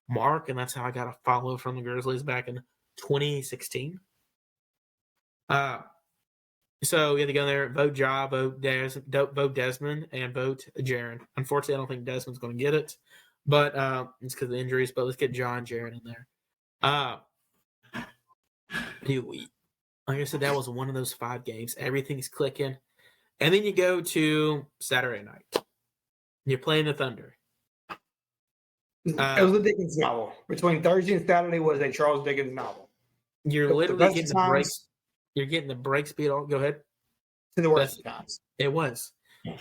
Mark, and that's how I got a follow from the Grizzlies back in 2016. So you have to go in there, vote Ja, vote Desmond, and vote Jaren. Unfortunately, I don't think Desmond's going to get it, but it's because of injuries. But let's get Ja and Jaren in there. Like I said, that was one of those 5 games. Everything's clicking, and then you go to Saturday night. You're playing the Thunder. It was a Dickens novel. Between Thursday and Saturday was a Charles Dickens novel. You're literally getting the breaks. You're getting the break speed. Go ahead. To the worst times. It was.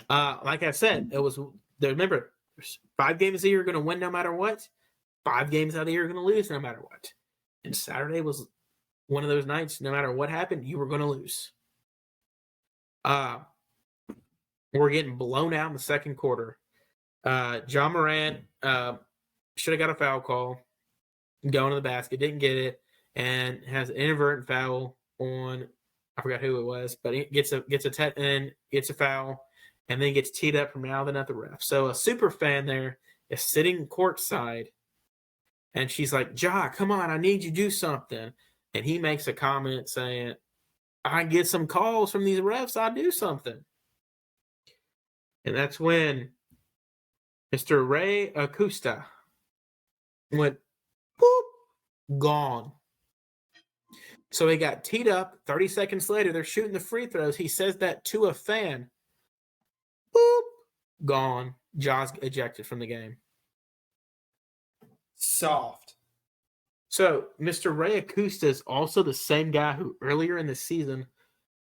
Like I said, it was. Remember, 5 games a year you're going to win no matter what. 5 games out of the year you're going to lose no matter what. And Saturday was one of those nights. No matter what happened, you were going to lose. We're getting blown out in the second quarter. Ja Morant should have got a foul call. Going to the basket, didn't get it, and has an inadvertent foul on. I forgot who it was, but he gets a foul, and then gets teed up from mouthing at the ref. So a super fan there is sitting courtside, and she's like, "Ja, come on, I need you to do something." And he makes a comment saying, "I get some calls from these refs, I'll do something." And that's when Mr. Ray Acosta went, boop, gone. So he got teed up. 30 seconds later, they're shooting the free throws. He says that to a fan. Boop, gone. Ja's ejected from the game. Soft. So, Mr. Ray Acosta is also the same guy who earlier in the season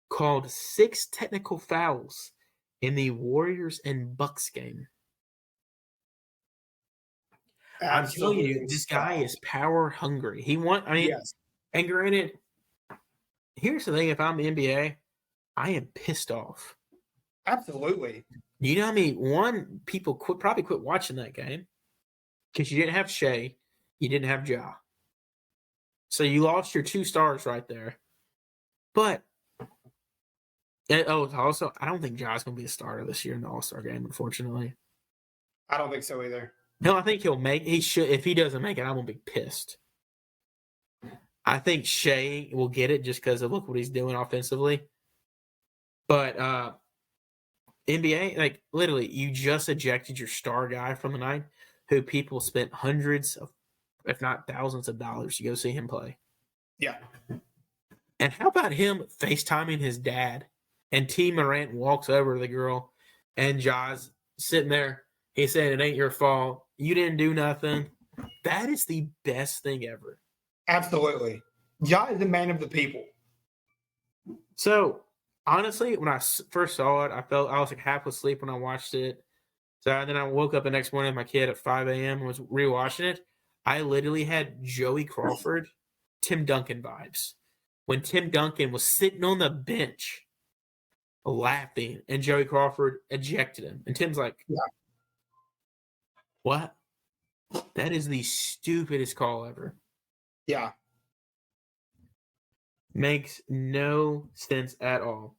called 6 technical fouls in the Warriors and Bucks game. I'm telling you, this guy is power hungry. Yes. And granted, here's the thing: if I'm the NBA, I am pissed off. Absolutely. You know how many people probably quit watching that game because you didn't have Shea, you didn't have Ja, so you lost your 2 stars right there. But also, I don't think Ja's going to be a starter this year in the All-Star game. Unfortunately, I don't think so either. No, I think he should. If he doesn't make it, I'm going to be pissed. I think Shea will get it just because of look what he's doing offensively. But NBA, like literally, you just ejected your star guy from the night, who people spent hundreds of, if not thousands of dollars to go see him play. Yeah. And how about him FaceTiming his dad? And T. Morant walks over to the girl, and Ja's sitting there. He's saying, "It ain't your fault. You didn't do nothing." That is the best thing ever. Absolutely. Ja is the man of the people. So, honestly, when I first saw it, I was like half asleep when I watched it. So then I woke up the next morning with my kid at 5 a.m. and was rewatching it. I literally had Joey Crawford, Tim Duncan vibes. When Tim Duncan was sitting on the bench laughing and Joey Crawford ejected him. And Tim's like, yeah. What? That is the stupidest call ever. Yeah. Makes no sense at all.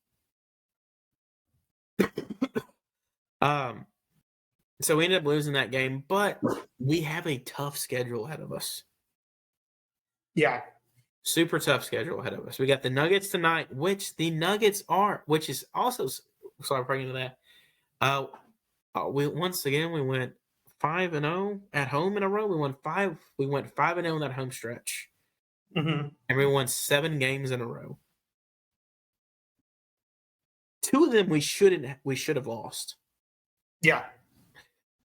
So we ended up losing that game, but we have a tough schedule ahead of us. Yeah. Super tough schedule ahead of us. We got the Nuggets tonight, which is also, sorry, bringing to that. We went 5-0 at home in a row. We went 5-0 in that home stretch. Mm-hmm. And we won 7 games in a row. 2 of them we should have lost. Yeah.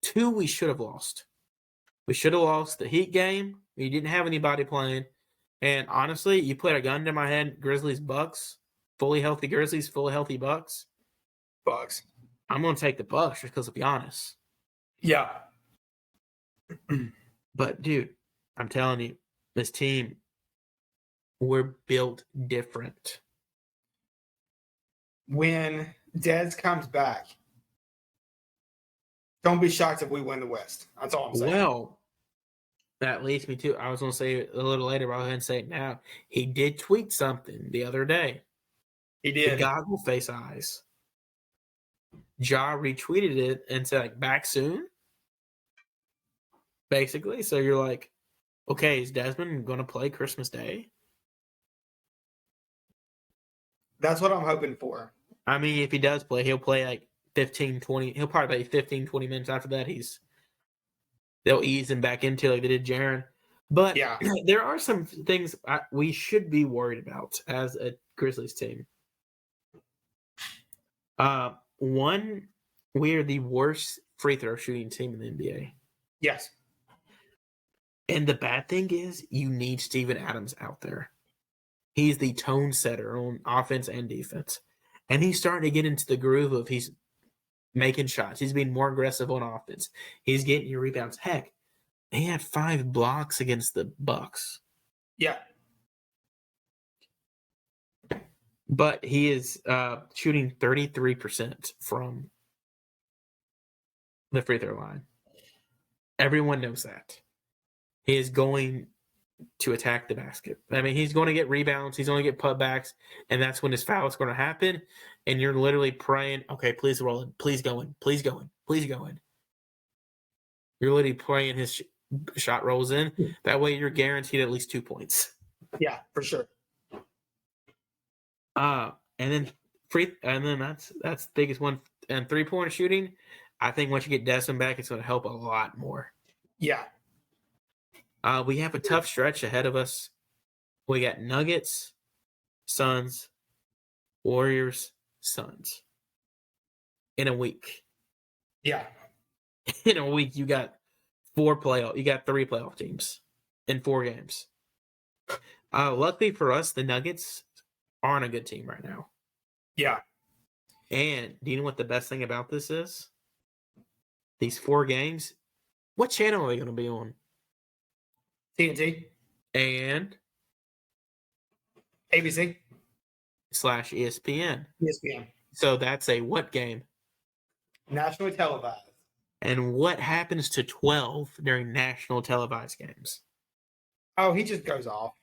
2 we should have lost. We should have lost the Heat game. We didn't have anybody playing. And honestly, you put a gun to my head, Grizzlies, Bucks, fully healthy Grizzlies, fully healthy Bucks. Bucks. I'm going to take the Bucks just because to be honest. Yeah. But, dude, I'm telling you, this team, we're built different. When Dez comes back, don't be shocked if we win the West. That's all I'm saying. Well, that leads me to, I was going to say it a little later, but I'll go ahead and say it now. He did tweet something the other day. He did. The goggle face eyes. Ja retweeted it and said, like, back soon? Basically. So you're like, okay, is Desmond going to play Christmas Day? That's what I'm hoping for. I mean, if he does play, he'll play like 15, 20. He'll probably play 15, 20 minutes after that. They'll ease him back into like they did Jaren. But yeah, there are some things we should be worried about as a Grizzlies team. One, we are the worst free throw shooting team in the NBA. Yes. And the bad thing is you need Steven Adams out there. He's the tone setter on offense and defense. And he's starting to get into the groove of he's making shots. He's being more aggressive on offense. He's getting your rebounds. Heck, he had 5 blocks against the Bucks. Yeah. But he is shooting 33% from the free throw line. Everyone knows that. He is going to attack the basket. I mean, he's going to get rebounds. He's going to get putbacks, and that's when his foul is going to happen. And you're literally praying, okay, please roll in. Please go in. Please go in. Please go in. You're literally praying his shot rolls in. That way you're guaranteed at least 2 points. Yeah, for sure. And then that's the biggest one. And 3-point shooting, I think once you get Desmond back, it's going to help a lot more. Yeah. We have a tough stretch ahead of us. We got Nuggets, Suns, Warriors, Suns in a week. Yeah. In a week, you got three playoff teams in 4 games. Luckily for us, the Nuggets aren't a good team right now. Yeah. And do you know what the best thing about this is? These 4 games, what channel are they going to be on? TNT. And ABC. /ESPN. ESPN. So that's a what game? Nationally televised. And what happens to 12 during national televised games? Oh, he just goes off.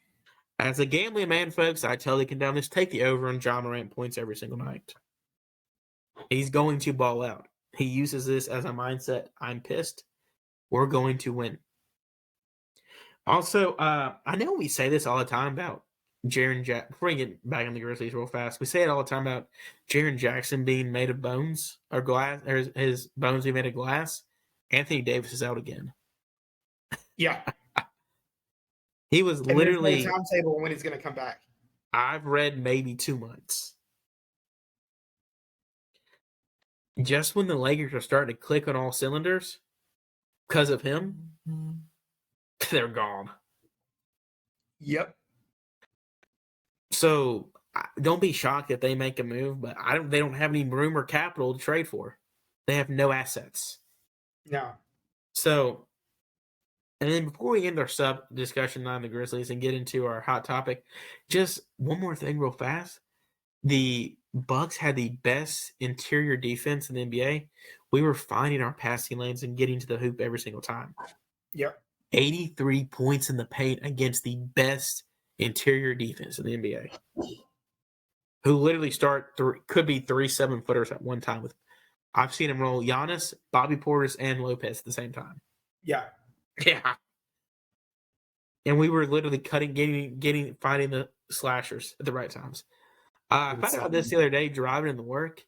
As a gambling man, folks, I tell you, condemn this. Take the over on John Morant points every single night. He's going to ball out. He uses this as a mindset. I'm pissed. We're going to win. Also, I know we say this all the time about Jaren Jackson. Before we get back on the Grizzlies real fast, we say it all the time about Jaren Jackson being made of bones or glass, or his bones being made of glass. Anthony Davis is out again. Yeah. He was And literally. there's no timetable when he's going to come back. I've read maybe 2 months. Just when the Lakers are starting to click on all cylinders because of him, they're gone. Yep. So don't be shocked if they make a move, but they don't have any room or capital to trade for. They have no assets. No. So, and then before we end our sub discussion on the Grizzlies and get into our hot topic, just one more thing real fast. The Bucks had the best interior defense in the NBA. We were finding our passing lanes and getting to the hoop every single time. Yep. 83 points in the paint against the best interior defense in the NBA. Who literally could be 3 7-footers at one time. I've seen him roll Giannis, Bobby Portis, and Lopez at the same time. Yeah. Yeah. And we were literally finding the slashers at the right times. I found out this the other day driving in the work.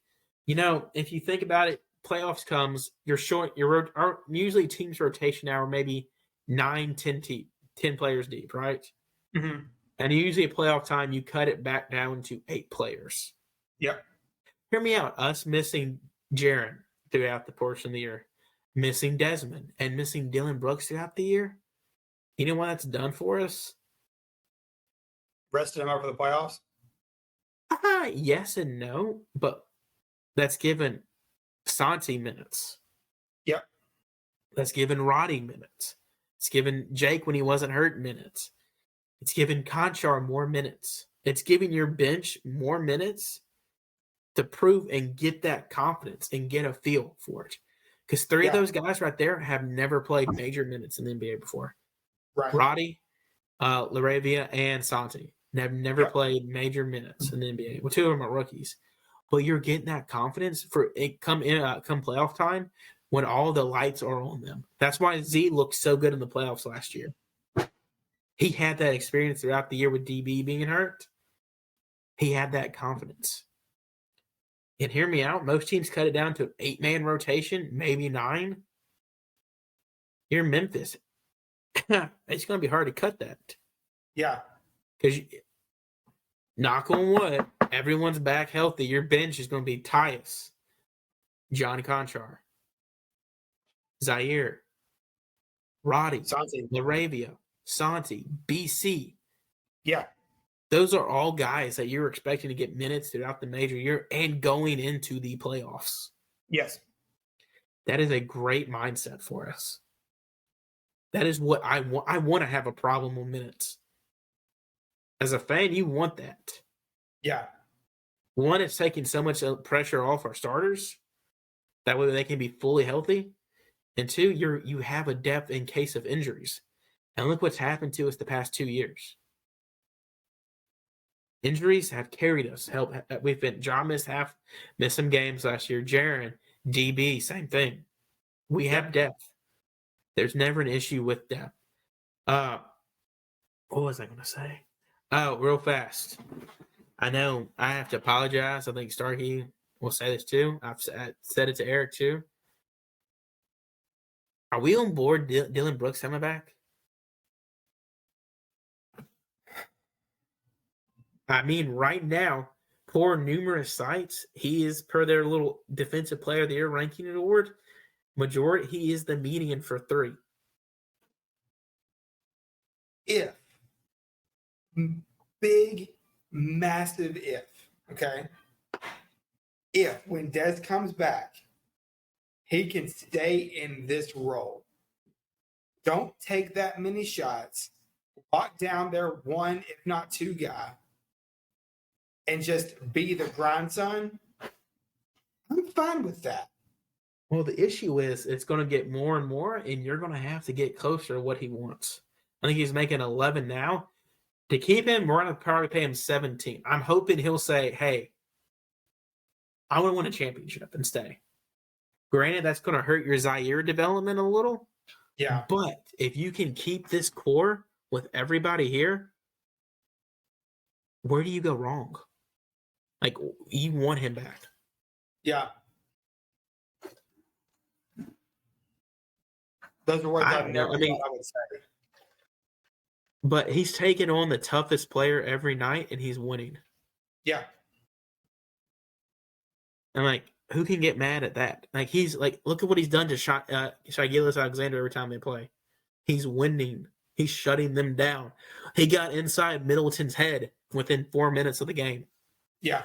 If you think about it, playoffs comes, usually teams rotation now are maybe 9, 10 players deep, right? Mm-hmm. And usually at playoff time, you cut it back down to 8 players. Yep. Hear me out. Us missing Jaren throughout the portion of the year, missing Desmond, and missing Dylan Brooks throughout the year. You know what that's done for us? Rested him up for the playoffs? Yes and no, but that's given Santi minutes. Yep. That's given Roddy minutes. It's given Jake when he wasn't hurt minutes. It's given Conchar more minutes. It's giving your bench more minutes to prove and get that confidence and get a feel for it. Because 3 of those guys right there have never played major minutes in the NBA before. Right. Roddy, Laravia, and Santi have never played major minutes in the NBA. Well, 2 of them are rookies. But you're getting that confidence for it come playoff time when all the lights are on them. That's why Z looked so good in the playoffs last year. He had that experience throughout the year with DB being hurt. He had that confidence. And hear me out, most teams cut it down to 8-man rotation, maybe 9. You're Memphis. It's going to be hard to cut that. Yeah. Because, knock on wood, everyone's back healthy. Your bench is going to be Tyus, John Conchar, Zaire, Roddy, Santi. Laravia, Santi, BC. Yeah. Those are all guys that you're expecting to get minutes throughout the major year and going into the playoffs. Yes. That is a great mindset for us. That is what I want. I want to have a problem with minutes. As a fan, you want that. Yeah. One, it's taking so much pressure off our starters. That way they can be fully healthy. And 2, you have a depth in case of injuries. And look what's happened to us the past 2 years. Injuries have carried us. We've been John missed some games last year. Jaren, DB, same thing. We have depth. There's never an issue with depth. What was I going to say? Oh, real fast. I know I have to apologize. I think Starkey will say this too. I've said it to Eric too. Are we on board Dylan Brooks coming back? I mean, right now, per numerous sites, he is per their little defensive player of the year ranking award. Majority, he is the median for 3. If, big, massive if, okay? If when Dez comes back, he can stay in this role. Don't take that many shots. Lock down their 1, if not 2 guy, and just be the grandson. I'm fine with that. Well, the issue is it's going to get more and more, and you're going to have to get closer to what he wants. I think he's making 11 now. To keep him, we're going to probably pay him 17. I'm hoping he'll say, hey, I want to win a championship and stay. Granted, that's going to hurt your Zaire development a little. Yeah. But if you can keep this core with everybody here, where do you go wrong? Like, you want him back. Yeah. Those are words I never thought I would say. But he's taking on the toughest player every night, and he's winning. Yeah. And, like, who can get mad at that? Like, he's like, look at what he's done to Shai Gilgeous-Alexander every time they play. He's winning. He's shutting them down. He got inside Middleton's head within 4 minutes of the game. Yeah.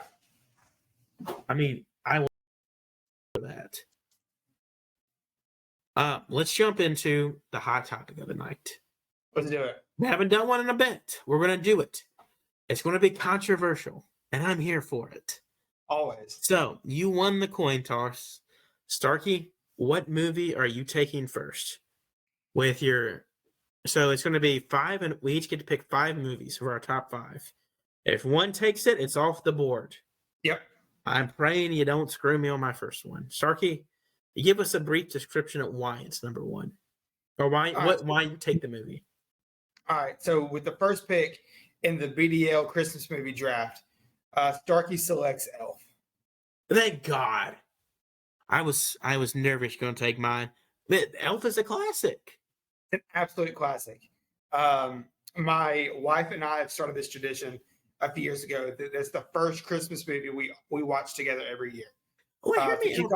I mean, I want for that. Let's jump into the hot topic of the night. Let's do it. We haven't done one in a bit. We're going to do it. It's going to be controversial, and I'm here for it. Always. So, you won the coin toss. Starkey, what movie are you taking first? So it's going to be 5, and we each get to pick 5 movies for our top 5. If one takes it, it's off the board. Yep. I'm praying you don't screw me on my first one. Starkey, give us a brief description of why it's number 1. Or why you take the movie. All right. So with the first pick in the BDL Christmas movie draft, Starkey selects Elf. Thank God. I was nervous going to take mine. But Elf is a classic. An absolute classic. My wife and I have started this tradition a few years ago. That's the first Christmas movie we watch together every year. Wait, hear me.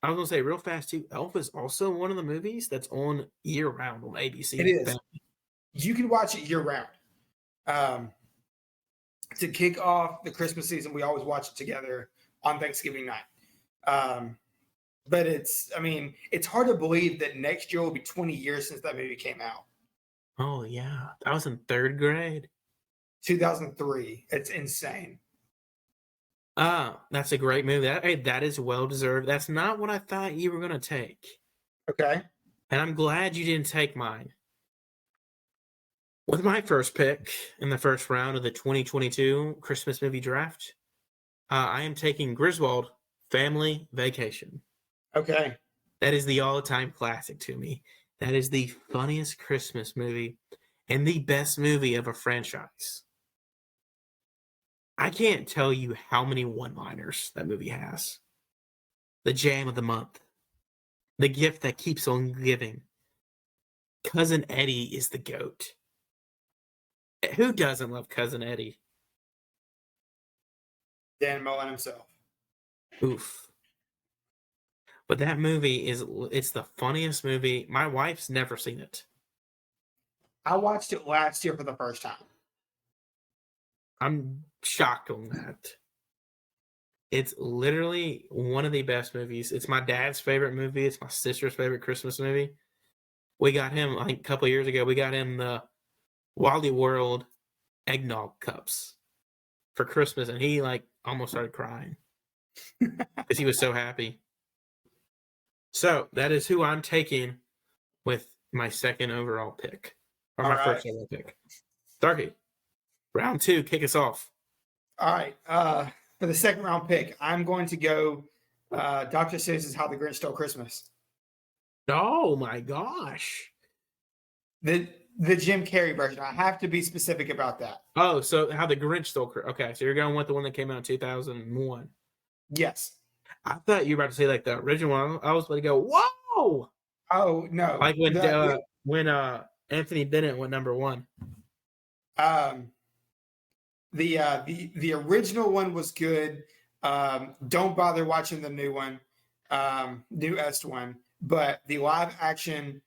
I was going to say real fast, too, Elf is also one of the movies that's on year-round on ABC. It is. You can watch it year-round. To kick off the Christmas season, we always watch it together on Thanksgiving night. But it's hard to believe that next year will be 20 years since that movie came out. Oh, yeah. I was in 3rd grade. 2003. It's insane. That's a great movie. That is well-deserved. That's not what I thought you were going to take. Okay. And I'm glad you didn't take mine. With my first pick in the first round of the 2022 Christmas movie draft, I am taking Griswold Family Vacation. Okay. That is the all-time classic to me. That is the funniest Christmas movie and the best movie of a franchise. I can't tell you how many one-liners that movie has. The jam of the month. The gift that keeps on giving. Cousin Eddie is the GOAT. Who doesn't love Cousin Eddie? Dan Mullen himself. Oof. But that movie it's the funniest movie. My wife's never seen it. I watched it last year for the first time. I'm shocked on that. It's literally one of the best movies. It's my dad's favorite movie. It's my sister's favorite Christmas movie. We got him, I think a couple of years ago, we got him the Wally World eggnog cups for Christmas, and he almost started crying because he was so happy. So that is who I'm taking with my second overall pick, or my first overall pick. Starkey, round 2, kick us off. All right. For the second round pick, I'm going to go Dr. Seuss's How the Grinch Stole Christmas. Oh my gosh. The Jim Carrey version. I have to be specific about that. Oh, so How the Grinch Stole Christmas. Okay, so you're going with the one that came out in 2001. Yes. I thought you were about to say the original one. I was about to go, whoa! Oh, no. Like when Anthony Bennett went number 1. The original one was good. Don't bother watching the new one. newest one, but the live action,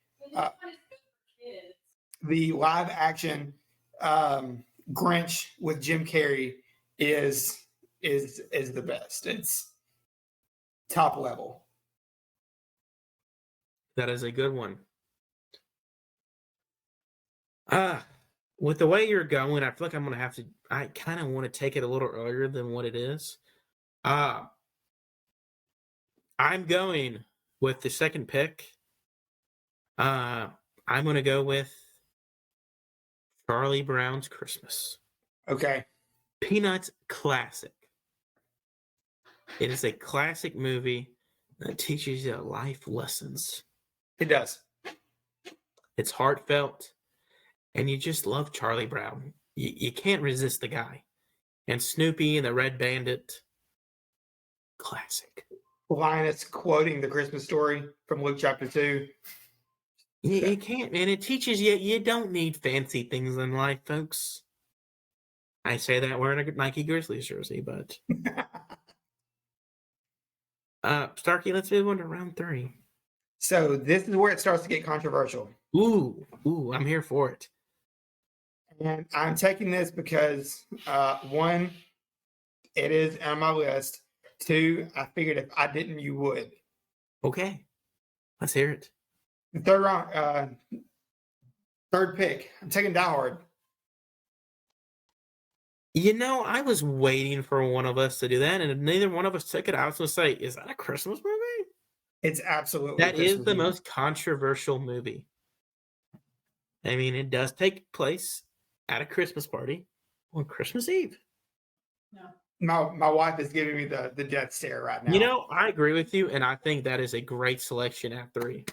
the live action Grinch with Jim Carrey is the best. It's top level. That is a good one. With the way you're going, I feel like I'm gonna have to. I kind of want to take it a little earlier than what it is. I'm going with the second pick. I'm gonna go with Charlie Brown's Christmas. Okay. Peanuts classic. It is a classic movie that teaches you life lessons. It does. It's heartfelt, and you just love Charlie Brown. You can't resist the guy. And Snoopy and the Red Bandit. Classic. Linus quoting the Christmas story from Luke chapter 2. You can't, man. It teaches you don't need fancy things in life, folks. I say that wearing a Nike Grizzlies jersey, but Starkey, let's move on to round 3. So this is where it starts to get controversial. Ooh, I'm here for it. And I'm taking this because 1, it is on my list. 2, I figured if I didn't, you would. Okay, let's hear it. The third round, third pick. I'm taking Die Hard. You know, I was waiting for one of us to do that, and if neither one of us took it, I was going to say, is that a Christmas movie? It's absolutely that is the most controversial movie. I mean, it does take place at a Christmas party on Christmas Eve. No. My wife is giving me the death stare right now. You know, I agree with you, and I think that is a great selection at 3.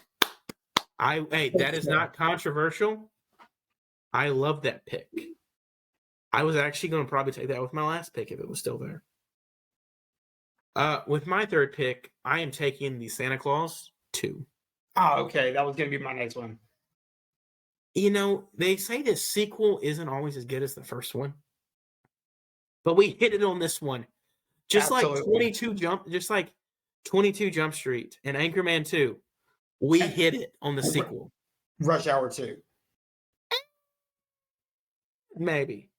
That is not controversial. I love that pick. I was actually going to probably take that with my last pick if it was still there. With my third pick, I am taking the Santa Claus 2. Oh, okay. That was going to be my next one. You know, they say the sequel isn't always as good as the first one. But we hit it on this one. Just Absolutely. like 22 Jump Street and Anchorman 2. We hit it on the sequel. Rush Hour 2. Maybe.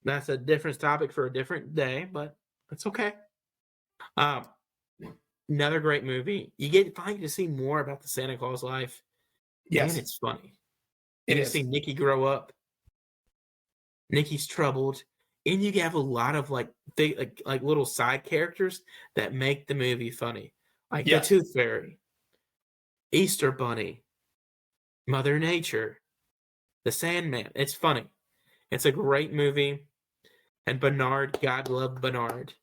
That's a different topic for a different day, but it's okay. Another great movie. You get finally to see more about the Santa Claus life. Yes. And it's funny. You see Nikki grow up. Nikki's troubled. And you have a lot of like little side characters that make the movie funny. Like the Tooth Fairy, Easter Bunny, Mother Nature, the Sandman. It's funny. It's a great movie. And Bernard, God love Bernard.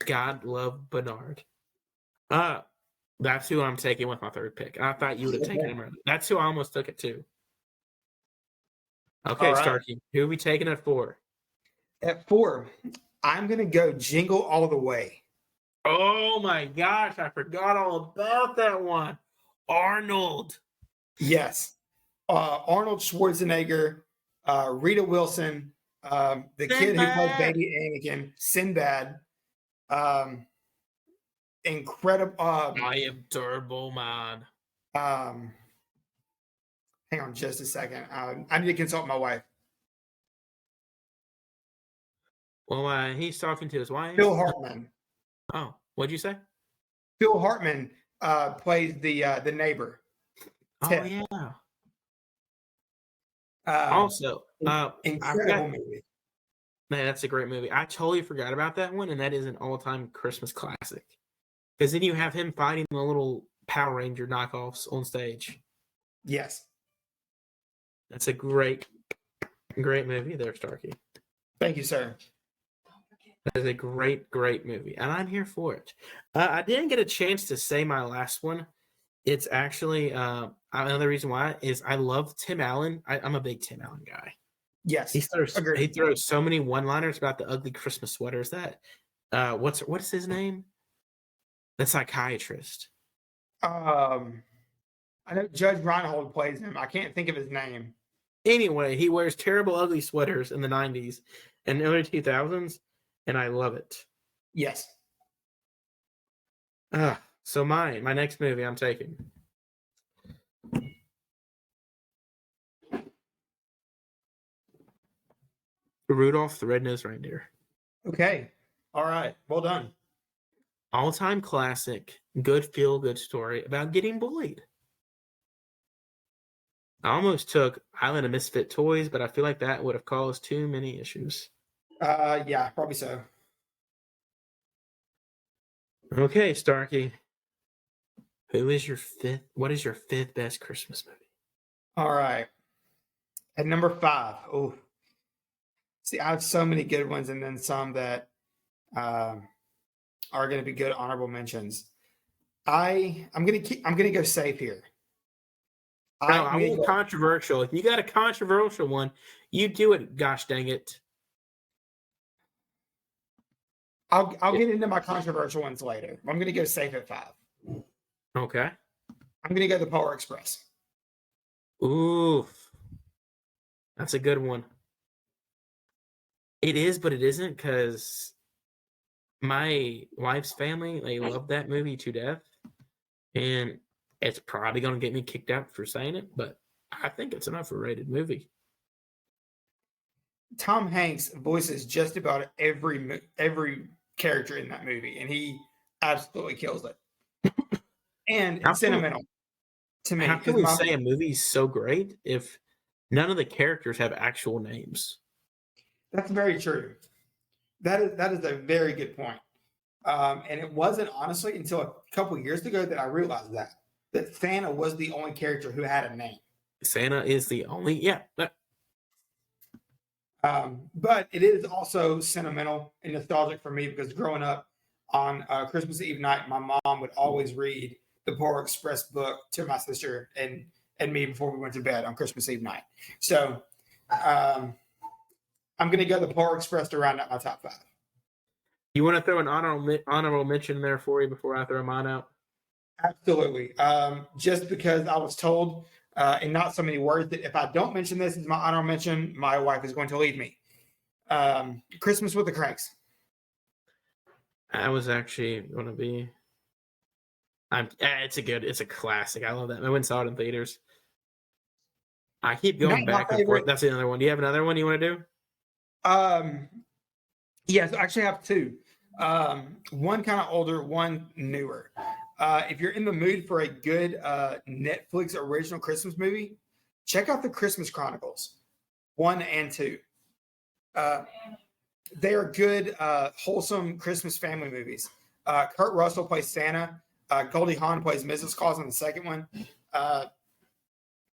God love Bernard. That's who I'm taking with my third pick. I thought you would have taken him. That's who I almost took it to. Okay, right. Starkey, who are we taking at 4? At 4, I'm going to go Jingle All the Way. Oh my gosh, I forgot all about that one. Arnold. Yes. Arnold Schwarzenegger, Rita Wilson, the Sinbad. Kid who played Baby Anakin, Sinbad. Incredible. I am Turbo Man. Hang on just a second. I need to consult my wife. Well, he's talking to his wife. Phil Hartman. Oh, what'd you say? Phil Hartman plays the neighbor. Oh, Ted. Yeah. Also, incredible movie. Man, that's a great movie. I totally forgot about that one, and that is an all-time Christmas classic. Because then you have him fighting the little Power Ranger knockoffs on stage. Yes. That's a great movie there, Starkey. Thank you, sir. That is a great movie, and I'm here for it. I didn't get a chance to say my last one. It's actually another reason why is I love Tim Allen. I'm a big Tim Allen guy. Yes, he throws so many one-liners about the ugly Christmas sweaters. That what's his name? The psychiatrist. I know Judge Reinhold plays him. I can't think of his name. Anyway, he wears terrible, ugly sweaters in the 90s and early 2000s, and I love it. Yes. So my next movie I'm taking Rudolph the Red-Nosed Reindeer. Okay. All right. Well done. All-time classic, good feel-good story about getting bullied. I almost took Island of Misfit Toys, but I feel like that would have caused too many issues. Yeah, probably so. Okay, Starkey. What is your fifth best Christmas movie? All right. At number 5. Oh, see, I have so many good ones, and then some that um, are going to be good honorable mentions. I'm gonna go safe here. No, I'm I gonna want go. controversial. If you got a controversial one, you do it. Gosh dang it! I'll Yeah. get into my controversial ones later. I'm gonna go safe at 5. Okay. I'm gonna go the Polar Express. Ooh, that's a good one. It is, but it isn't because my wife's family they love that movie to death, and it's probably gonna get me kicked out for saying it, but I think it's an overrated movie. Tom Hanks voices just about every character in that movie, and he absolutely kills it. And How it's can sentimental to me how can because we my say a movie's so great if none of the characters have actual names? that's very true. That is a very good point. And it wasn't honestly until a couple years ago that I realized that Santa was the only character who had a name. Santa is the only yeah. But it is also sentimental and nostalgic for me because growing up on Christmas Eve night, my mom would always read the Polar Express book to my sister and me before we went to bed on Christmas Eve night. So um, I'm going to go the Polar Express to round out my top 5. You want to throw an honorable mention there for you before I throw mine out? Absolutely. Just because I was told in not so many words that if I don't mention this as my honorable mention, my wife is going to leave me. Christmas with the Cranks. I was actually going to be. It's a classic. I love that. I went and saw it in theaters. I keep Not going my back and forth. favorite. That's another one. Do you have another one you want to do? Um, yes, I actually have two. One kind of older, one newer. If you're in the mood for a good Netflix original Christmas movie, check out the Christmas Chronicles 1 and 2. Uh, they are good, wholesome Christmas family movies. Kurt Russell plays Santa. Goldie Hawn plays Mrs. Claus in the second one. Uh,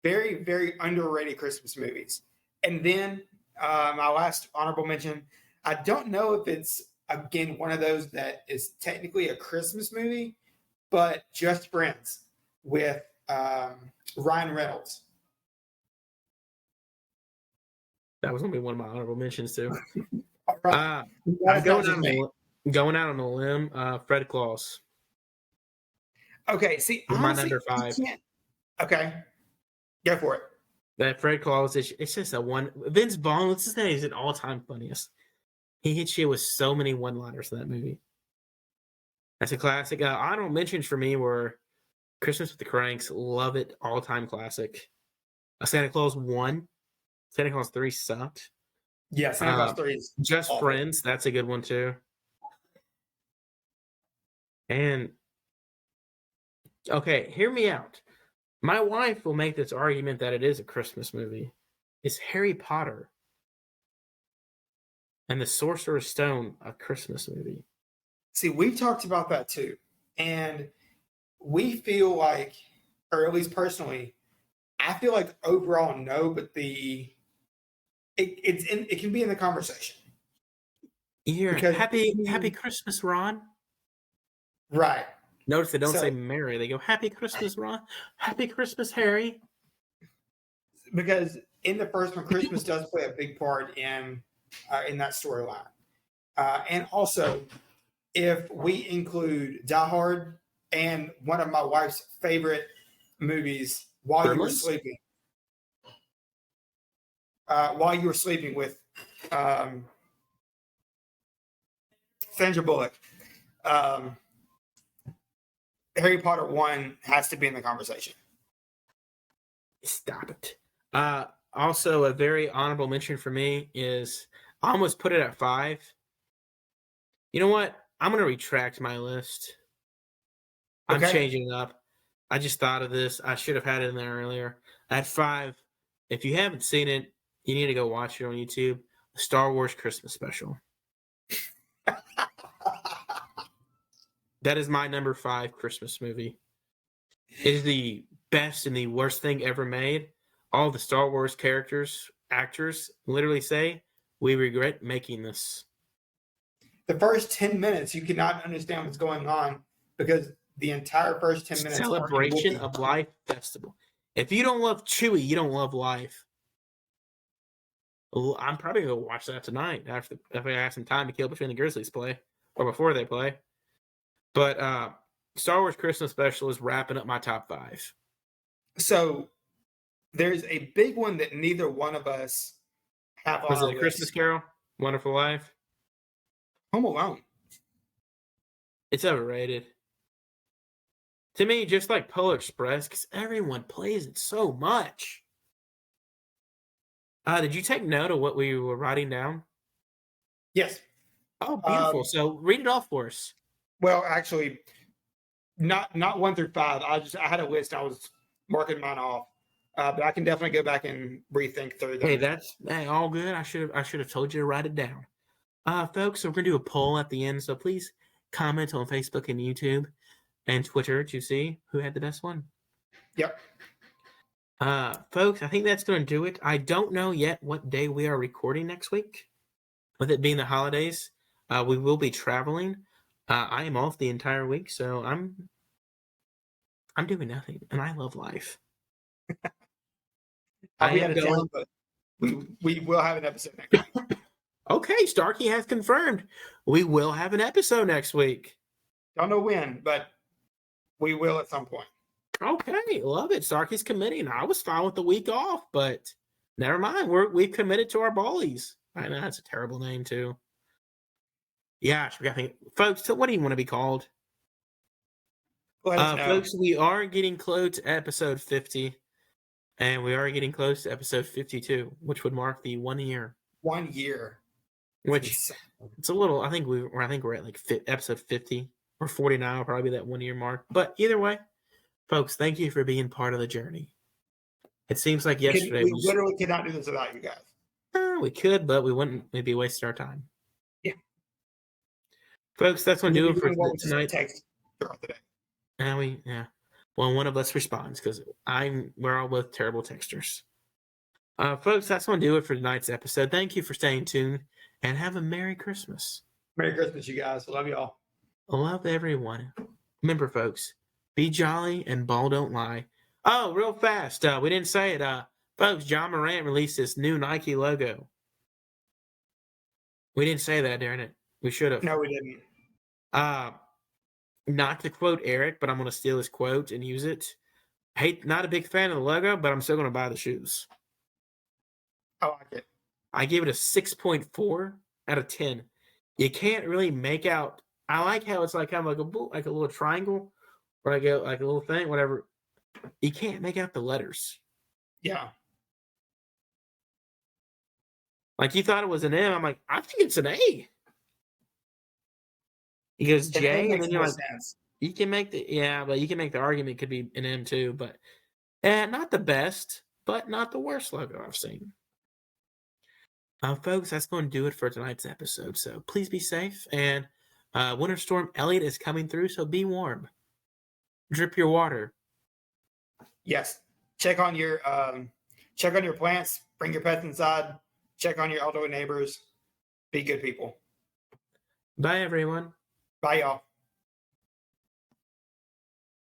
very, very underrated Christmas movies. And then my last honorable mention, I don't know if it's, again, one of those that is technically a Christmas movie, but Just Friends with Ryan Reynolds. That was going to be one of my honorable mentions too. All right. I'm That's not just me. going out on a limb. Fred Claus. Okay, see, With my honestly, number you 5. can't. Okay, go for it. That Fred Claus, it's just a one. Vince Vaughn, what's his name? He's an all-time funniest. He hits you with so many one-liners in that movie. That's a classic. Honorable mentions for me were Christmas with the Cranks, love it, all-time classic. Santa Claus 1, Santa Claus 3 sucked. Yeah, Santa Claus 3 is Just awful. Friends, that's a good one too. And okay, hear me out. My wife will make this argument that it is a Christmas movie. Is Harry Potter and the Sorcerer's Stone a Christmas movie? See, we've talked about that too. And we feel like, or at least personally, I feel like overall no, but it can be in the conversation. Because Happy Christmas, Ron. right. Notice they don't So say Merry. They go Happy Christmas, Ron. Happy Christmas, Harry. because in the first one, Christmas does play a big part in that storyline. And also, if we include Die Hard and one of my wife's favorite movies, Gremlins? While you were sleeping with Sandra Bullock. Harry Potter 1 has to be in the conversation. Stop it. Also, a very honorable mention for me is I almost put it at 5. You know what? I'm going to retract my list. I'm Okay. changing it up. I just thought of this. I should have had it in there earlier. At 5, if you haven't seen it, you need to go watch it on YouTube. The Star Wars Christmas special. That is my number 5 Christmas movie. It is the best and the worst thing ever made. All the Star Wars actors literally say, "We regret making this." The first 10 minutes, you cannot understand what's going on because the entire first 10 minutes Celebration of Life Festival. If you don't love Chewie, you don't love life. I'm probably going to watch that tonight if I have some time to kill between the Grizzlies play or before they play. But Star Wars Christmas Special is wrapping up my top 5. So there's a big one that neither one of us have on Was our it A list. Christmas Carol? Wonderful Life? Home Alone. It's overrated. To me, just like Polar Express, because everyone plays it so much. Did you take note of what we were writing down? Yes. Oh, beautiful. So read it off for us. Well, actually, not 1 through 5. I had a list. I was marking mine off, but I can definitely go back and rethink through them. Hey, that's all good. I should have told you to write it down. Folks, so we're gonna do a poll at the end. So please comment on Facebook and YouTube and Twitter to see who had the best one. Yep. Folks, I think that's going to do it. I don't know yet what day we are recording next week. With it being the holidays, we will be traveling. I am off the entire week, so I'm doing nothing, and I love life. I'll be out of town, but we will have an episode next week. Okay, Starkey has confirmed we will have an episode next week. Don't know when, but we will at some point. Okay, love it. Starkey's committing. I was fine with the week off, but never mind. We've committed to our Ballies. I know that's a terrible name too. Yeah, I think, folks. So what do you want to be called? Folks, we are getting close to episode 50, and we are getting close to episode 52, which would mark the 1 year. 1 year. Which it's a little. I think we're at like episode 50 or 49 will probably be that 1 year mark. But either way, folks, thank you for being part of the journey. It seems like yesterday we literally could not do this without you guys. We could, but we wouldn't. We'd be wasting our time. Yeah, folks, that's gonna do it for tonight. Text throughout the day. Well, one of us responds because we're all both terrible texters. Folks, that's gonna do it for tonight's episode. Thank you for staying tuned. And have a Merry Christmas. Merry Christmas, you guys. Love y'all. Love everyone. Remember, folks, be jolly and ball don't lie. Oh, real fast. We didn't say it. Folks, John Morant released this new Nike logo. We didn't say that during it. We should have. No, we didn't. Not to quote Eric, but I'm going to steal his quote and use it. Not a big fan of the logo, but I'm still going to buy the shoes. I like it. I give it a 6.4 out of 10. You can't really make out. I like how it's like kind of like a little triangle, or like a little thing, whatever. You can't make out the letters. Yeah. Like you thought it was an M. I'm like, I think it's an A. He goes J, and then you're like, you can make but you can make the argument it could be an M too. But not the best, but not the worst logo I've seen. Folks, that's going to do it for tonight's episode. So please be safe. And Winter Storm Elliott is coming through, so be warm. Drip your water. Yes. Check on your plants. Bring your pets inside. Check on your elderly neighbors. Be good people. Bye, everyone. Bye, y'all.